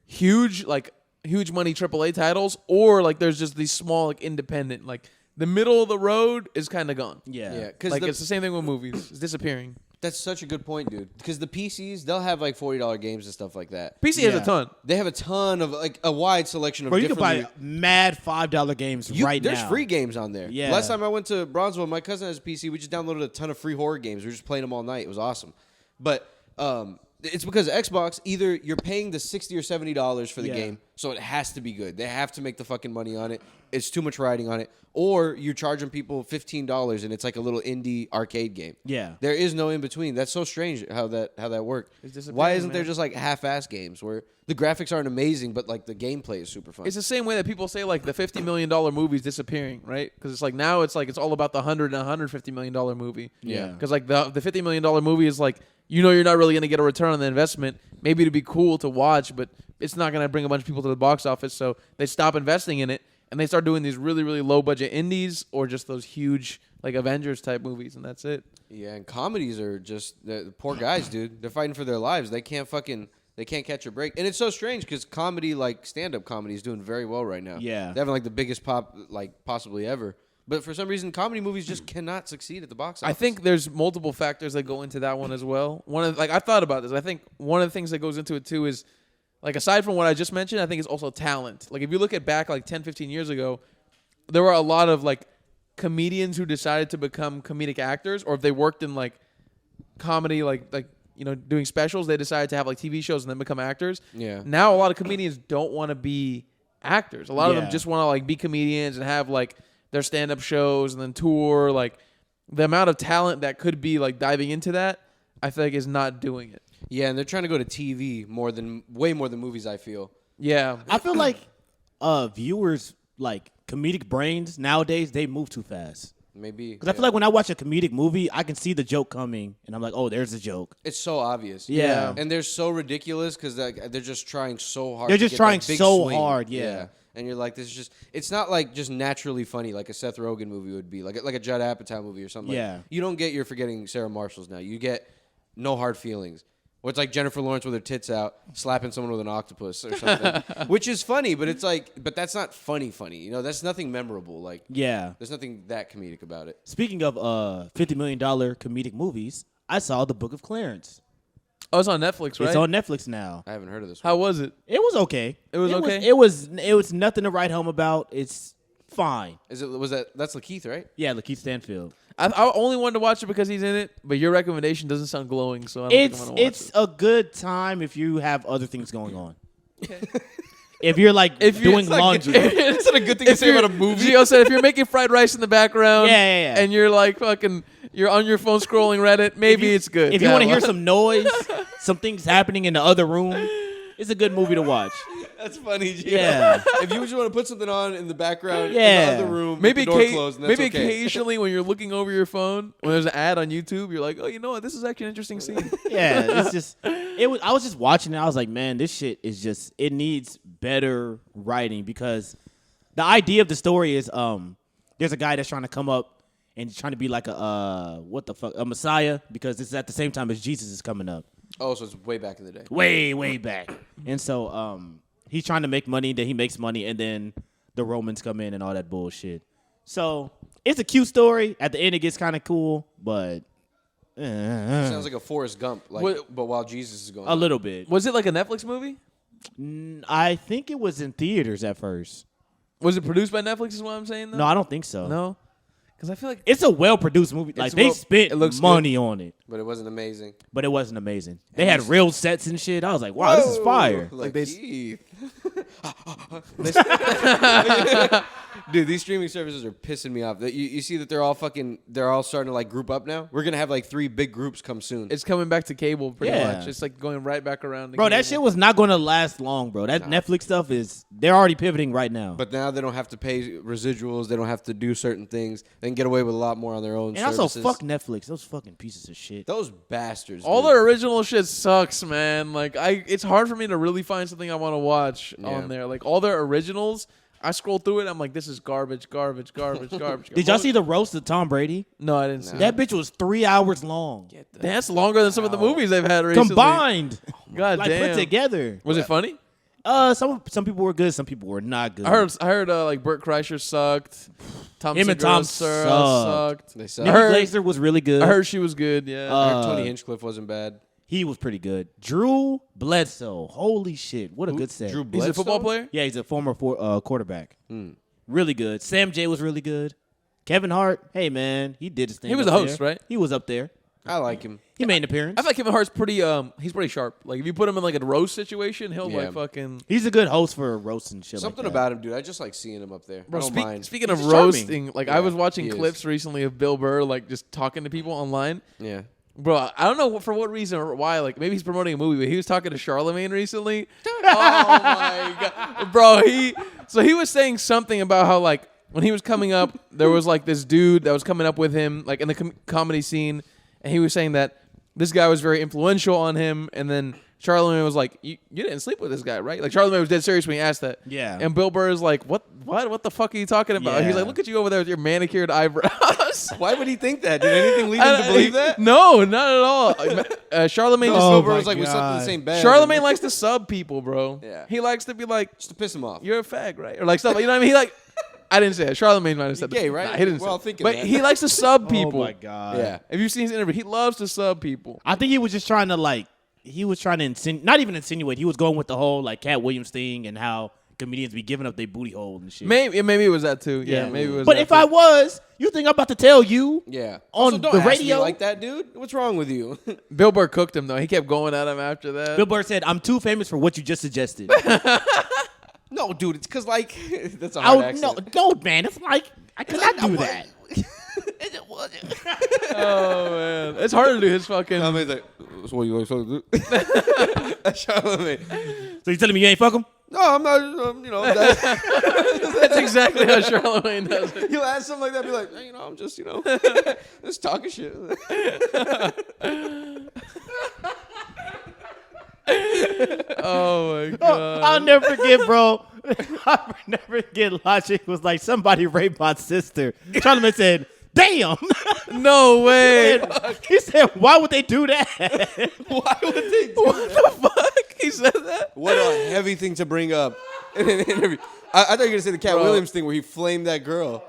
huge money AAA titles, or like there's just these small like independent, like the middle of the road is kind of gone. Yeah. because Like it's the same thing with movies. It's disappearing. that's such a good point, dude. Because the PCs, they'll have like $40 games and stuff like that. PC has Yeah. a ton. They have a ton of like a wide selection of Bro, you can different. buy mad $5 games right There's now. free games on there. Yeah. Last time I went to Bronzeville, my cousin has a PC. We just downloaded a ton of free horror games. We were just playing them all night. It was awesome. But it's because Xbox, either you're paying the $60 or $70 for the Yeah. game, so it has to be good. They have to make the fucking money on it. It's too much writing on it. Or you're charging people $15 and it's like a little indie arcade game. Yeah. There is no in between. That's so strange how that worked. It's disappearing, Why isn't there man. just like half-ass games where the graphics aren't amazing, but like the gameplay is super fun? It's the same way that people say like the $50 million movie is disappearing, right? Because it's like now it's all about the $100 and $150 million movie. Yeah. Because like the $50 million movie is like, you're not really going to get a return on the investment. Maybe it'd be cool to watch, but it's not going to bring a bunch of people to the box office. So they stop investing in it and they start doing these really, really low budget indies or just those huge like Avengers type movies, and that's it. Yeah, and comedies are just the poor guys, dude. They're fighting for their lives. They can't catch a break. And it's so strange because comedy, like stand-up comedy, is doing very well right now. Yeah. They're having like the biggest pop like possibly ever. But for some reason, comedy movies just cannot succeed at the box office. I think there's multiple factors that go into that one as well. I thought about this. I think one of the things that goes into it too is like aside from what I just mentioned, I think it's also talent. Like if you look at back like 10, 15 years ago, there were a lot of like comedians who decided to become comedic actors, or if they worked in like comedy, like doing specials, they decided to have like TV shows and then become actors. Yeah. Now a lot of comedians don't want to be actors. A lot of them Yeah. just want to like be comedians and have like their stand-up shows and then tour. Like the amount of talent that could be like diving into that, I feel like is not doing it. Yeah, and they're trying to go to TV way more than movies, I feel. Yeah. I feel like viewers like comedic brains nowadays, they move too fast. Maybe Because I feel like when I watch a comedic movie, I can see the joke coming, and I'm like, oh, there's a joke. it's so obvious. Yeah. and they're so ridiculous because they're just trying so hard. They're to just get trying that big so swing. hard, yeah. And you're like, this is just. It's not like just naturally funny like a Seth Rogen movie would be, like a Judd Apatow movie or something. Yeah. Like, you don't get your Forgetting Sarah Marshalls now. You get No Hard Feelings. Or it's like Jennifer Lawrence with her tits out, slapping someone with an octopus or something, which is funny, but it's like, but that's not funny. You know, that's nothing memorable. Like, Yeah. there's nothing that comedic about it. Speaking of $50 million comedic movies, I saw The Book of Clarence. Oh, it's on Netflix, right? It's on Netflix now. I haven't heard of this How one. was it? It was okay. It was okay? It was nothing to write home about. It's fine. That's Lakeith, right? Yeah, Lakeith Stanfield. I only wanted to watch it because he's in it, but your recommendation doesn't sound glowing, so I don't think I'm gonna watch It's it. a good time if you have other things going on. If you're like If you- doing it's not laundry. It's not a good thing to say about a movie. Gio said if you're making fried rice in the background, Yeah. and you're like fucking, you're on your phone scrolling Reddit, maybe it's good. If you want to Yeah. hear some noise, some things happening in the other room, it's a good movie to watch. That's funny, Gio. Yeah. If you just want to put something on in the background Yeah. in the other room, maybe with the door closed, and that's maybe okay. occasionally when you're looking over your phone, when there's an ad on YouTube, you're like, oh, you know what? This is actually an interesting scene. Yeah, it's just I was just watching it. I was like, man, this shit is just it needs better writing because the idea of the story is there's a guy that's trying to come up and trying to be like a messiah because this is at the same time as Jesus is coming up. Oh, so it's way back in the day. Way back. And so he's trying to make money, then he makes money, and then the Romans come in and all that bullshit. So it's a cute story. At the end, it gets kind of cool, but Sounds like a Forrest Gump, but while Jesus is going. a little bit. Was it like a Netflix movie? I think it was in theaters at first. Was it produced by Netflix? Is what I'm saying? Though? No, I don't think so. No, because I feel like It's a well-produced movie. Like they spent it looks money on it, But it wasn't amazing. but it wasn't amazing. They had real sets and shit. I was like, wow, this is fire. Like they- Keith. Dude, these streaming services are pissing me off. You see that they're all starting to like group up now. We're gonna have like 3 big groups come soon. it's coming back to cable pretty Yeah. much. It's like going right back around. To Bro, that cable. shit was not going to last long, bro. That Netflix stuff they're already pivoting right now. But now they don't have to pay residuals. They don't have to do certain things. They can get away with a lot more on their own And also, services. fuck Netflix. Those fucking pieces of shit. Those bastards. All dude. their original shit sucks, man. Like it's hard for me to really find something I want to watch on there. Like all their originals, I scroll through it. I'm like, this is garbage. Did y'all see the roast of Tom Brady? No, I didn't see That bitch was 3 hours long. That's longer than some of the movies they've had recently. Combined. God like damn. put together. Was it funny? Some people were good, some people were not good. I heard like Burt Kreischer sucked. Tom Him and Segura Tom sucked. They suck. Nikki heard- Glaser was really good. I heard she was good. Yeah. Tony Hinchcliffe wasn't bad. He was pretty good. Drew Bledsoe. Holy shit. What a good set. Drew He's a football Bledsoe? player. Yeah, he's a former quarterback. Really good. Sam J was really good. Kevin Hart, hey man, he did his thing. He was up the host, there. right? He was up there. I like him. He made an appearance. I feel like Kevin Hart's pretty. He's pretty sharp. Like if you put him in like a roast situation, he'll Yeah. like fucking. He's a good host for roast and shit. Something like that. about him, dude. I just like seeing him up there. Bro, I don't mind. speaking He's of charming. roasting, like I Yeah, was watching he is. clips recently of Bill Burr like just talking to people online. Yeah. Bro, I don't know for what reason or why. Like maybe he's promoting a movie, but he was talking to Charlemagne recently. Oh my god, bro! He was saying something about how like when he was coming up, there was like this dude that was coming up with him like in the comedy scene, and he was saying that this guy was very influential on him, and then Charlemagne was like, you didn't sleep with this guy, right? Like Charlemagne was dead serious when he asked that. Yeah. And Bill Burr is like, what the fuck are you talking about? Yeah. He's like, look at you over there with your manicured eyebrows. Why would he think that? Did anything lead him to believe that? No, not at all. Charlemagne Oh Bill Burr was my like, we slept in the God. same bed. Charlemagne likes to sub people, bro. Yeah. He likes to be like, just to piss him off. you're a fag, right? Or like stuff. You know what I mean? He like, I didn't say it. Charlemagne might have said You're gay, that. right? Nah, he didn't We're all say it. thinking But that. he likes to sub people. Oh my god. Yeah. If you've seen his interview, he loves to sub people. I think he was just trying to not even insinuate. He was going with the whole like Cat Williams thing and how comedians be giving up their booty hole and shit. Maybe it was that too. Yeah, maybe it was. But that if too. I was, you think I'm about to tell you? Yeah. On Also, don't the ask me radio? like that, dude. What's wrong with you? Bill Burr cooked him though. He kept going at him after that. Bill Burr said, "I'm too famous for what you just suggested." No, dude. It's because like that's a hard accent. no, man. It's like I could not do that. Oh man, it's hard to do his fucking. Charlamagne's like, that's what you supposed to do. Charlemagne. So you telling me you ain't fuck him? No, I'm not. That's exactly how Charlemagne does it. He'll ask something like that, be like, hey, I'm just, just talking shit. Oh my god! I'll never forget, bro. I'll never forget. Logic was like, somebody raped my sister. Charlamagne said, "Damn." No way! He said, "Why would they do that?" Why would they do What the fuck? He said that? What a heavy thing to bring up in an interview. I thought you were going to say the Cat Williams thing where he flamed that girl.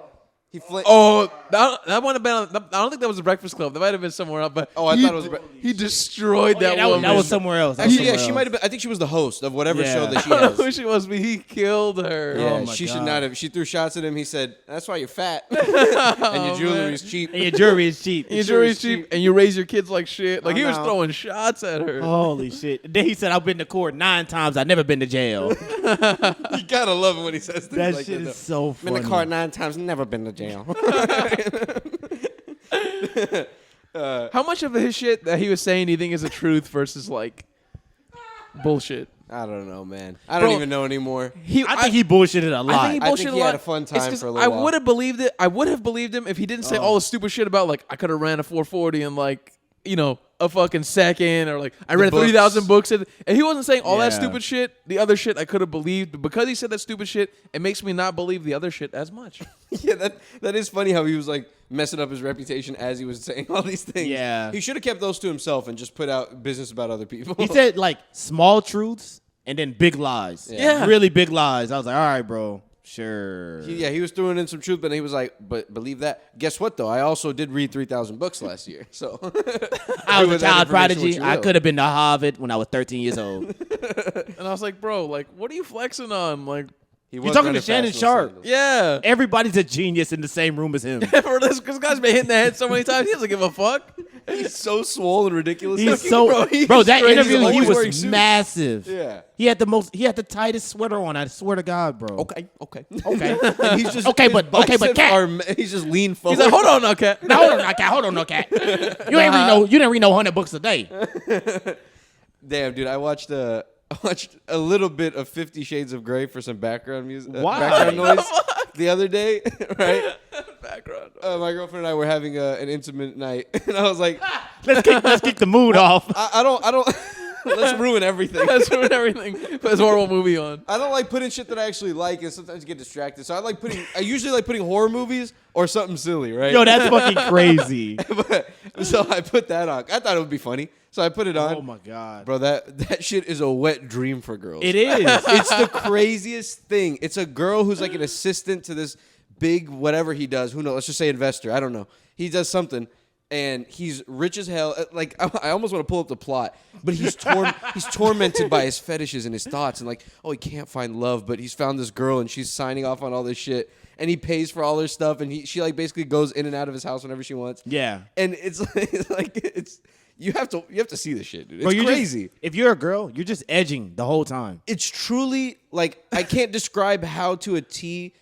He flamed. Oh, that might have been. I don't think that was the Breakfast Club. That might have been somewhere else. But I thought it was. he destroyed that that woman. was somewhere else. Actually, yeah, she might have been. I think she was the host of whatever show that she I don't know has. who she was, but he killed her. Yeah, Oh my she should God. not have. She threw shots at him. He said, "That's why you're fat, and your jewelry is cheap." And your jewelry is cheap. Your jury's cheap, and you raise your kids like shit. Like I he was know. throwing shots at her. Holy shit. Then he said, I've been to court 9 times. I've never been to jail. You gotta love it when he says things That like shit that. is so Been funny. to court 9 times, never been to jail. How much of his shit that he was saying do you think is the truth versus like bullshit? I don't know, man. I don't Bro, even know anymore. I think he bullshitted a lot. I think he I think bullshitted he a lot. had a fun time It's 'cause for a little while. I would have believed it. I would have believed him if he didn't say all the stupid shit about like I could have ran a 440 in like a fucking second, or like I read books. 3,000 books, and he wasn't saying all that Yeah. stupid shit. The other shit I could have believed, but because he said that stupid shit, it makes me not believe the other shit as much. Yeah, that is funny how he was like messing up his reputation as he was saying all these things. Yeah. He should have kept those to himself and just put out business about other people. He said like small truths and then big lies. Yeah. Really big lies. I was like, all right, bro. Sure. He was throwing in some truth, but he was like, but believe that. Guess what, though? I also did read 3,000 books last year. So I was with a that child information prodigy. what you I will. could have been to Harvard when I was 13 years old. And I was like, bro, like what are you flexing on? Like, He You're was talking running to Shannon fast in Sharp. sandals. yeah. Everybody's a genius in the same room as him. For this guy's been hitting the head so many times, he doesn't give a fuck. He's so swole and ridiculous. He's looking, so bro. that crazy. interview He's he always wearing was suits. massive. Yeah. He had the tightest sweater on. I swear to God, bro. Okay. Okay. And he's just Okay, but biceps Cat. he's just lean forward. He's like, hold on, now, cat. Now, hold on, no cat. You didn't read no 100 books a day. Damn, dude, I watched a little bit of 50 Shades of Grey for some background music, Why? background noise the other day, right? Background. My girlfriend and I were having an intimate night, and I was like, Let's kick the mood off. I don't. Let's ruin everything. That's ruined everything. Put this horrible movie on. I don't like putting shit that I actually like, and sometimes get distracted. So I usually like putting horror movies or something silly, right? Yo, that's fucking crazy. So I put that on. I thought it would be funny, so I put it on. Oh my God. Bro, that shit is a wet dream for girls. It is. It's the craziest thing. It's a girl who's like an assistant to this big whatever he does. Who knows? Let's just say investor. I don't know. He does something, and he's rich as hell. Like I almost want to pull up the plot, but he's tormented by his fetishes and his thoughts, and like, oh, he can't find love, but he's found this girl, and she's signing off on all this shit, and he pays for all her stuff, and she like basically goes in and out of his house whenever she wants. Yeah. And it's like you have to see this shit, dude. It's Bro, you're crazy. If you're a girl, you're just edging the whole time. It's truly like I can't describe how to a T.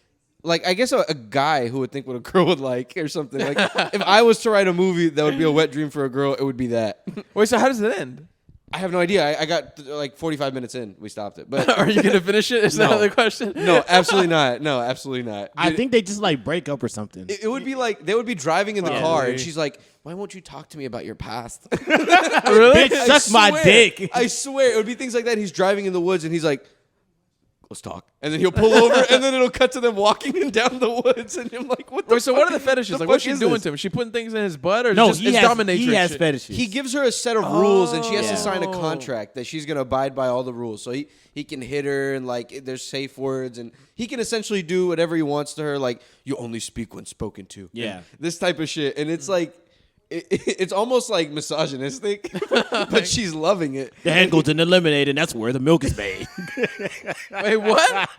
Like I guess a guy who would think what a girl would like or something. Like if I was to write a movie that would be a wet dream for a girl, it would be that. Wait, so how does it end? I have no idea. I got like 45 minutes in. We stopped it. But Are you gonna finish it? Is that No. the question? no, absolutely not. No, absolutely not. I Dude, think they just like break up or something. it would be like they would be driving in the car Probably. and she's like, "Why won't you talk to me about your past?" Really? Bitch, suck my swear. dick. I swear it would be things like that. He's driving in the woods and he's like, "Let's talk," and then he'll pull over and then it'll cut to them walking down the woods and I'm like, "What the?" Wait, so what are fuck- the fetishes? the Like, what's fuck she is doing this? to him? Is she putting things in his butt, or No, just he it's has dominatrix shit? fetishes. He gives her a set of rules and she has Yeah. to sign a contract that she's gonna abide by all the rules. So he can hit her and like there's safe words and he can essentially do whatever he wants to her. Like you only speak when spoken to. Yeah. And this type of shit, and it's like. It's almost like misogynistic, but she's loving it. The hand goes in the lemonade, and that's where the milk is made. Wait, what?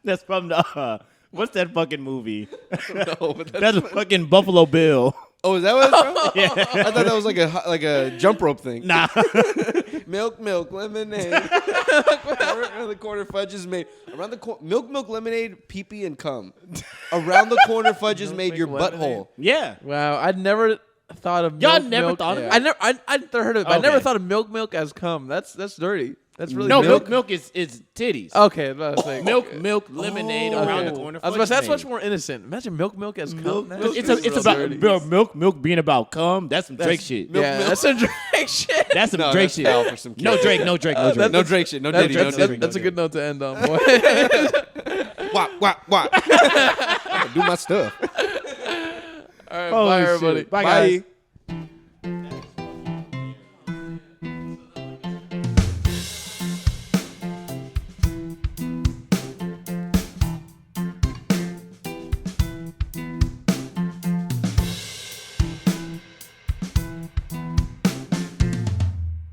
That's from the what's that fucking movie? No, but That's fucking Buffalo Bill. oh, is that what it's from? Yeah. I thought that was like a jump rope thing. Nah. Milk, lemonade. Around the corner, fudge is made. Around the corner, milk, lemonade, pee-pee, and cum. Around the corner, fudge is made your butthole. Yeah. Wow, I'd never thought of Y'all milk, never milk. thought of it? I never heard of it. But I never Okay. thought of milk as cum. That's dirty. That's really No, milk. milk is titties. Okay, I was about to say. Milk, lemonade around the Okay. corner. I was about to say that's fudge much more innocent. Imagine milk as cum. That's It's just it's real about dirty. bro, milk being about cum. That's some Drake shit. Yeah, that's some Drake shit. That's some No, Drake that's shit. foul for some No kids. Drake, no Drake, no Drake. No Drake shit. No Diddy. No Diddy. That's a good note to end on, boy. Wop. Do my stuff. All right, Holy bye shit. everybody. Bye, guys.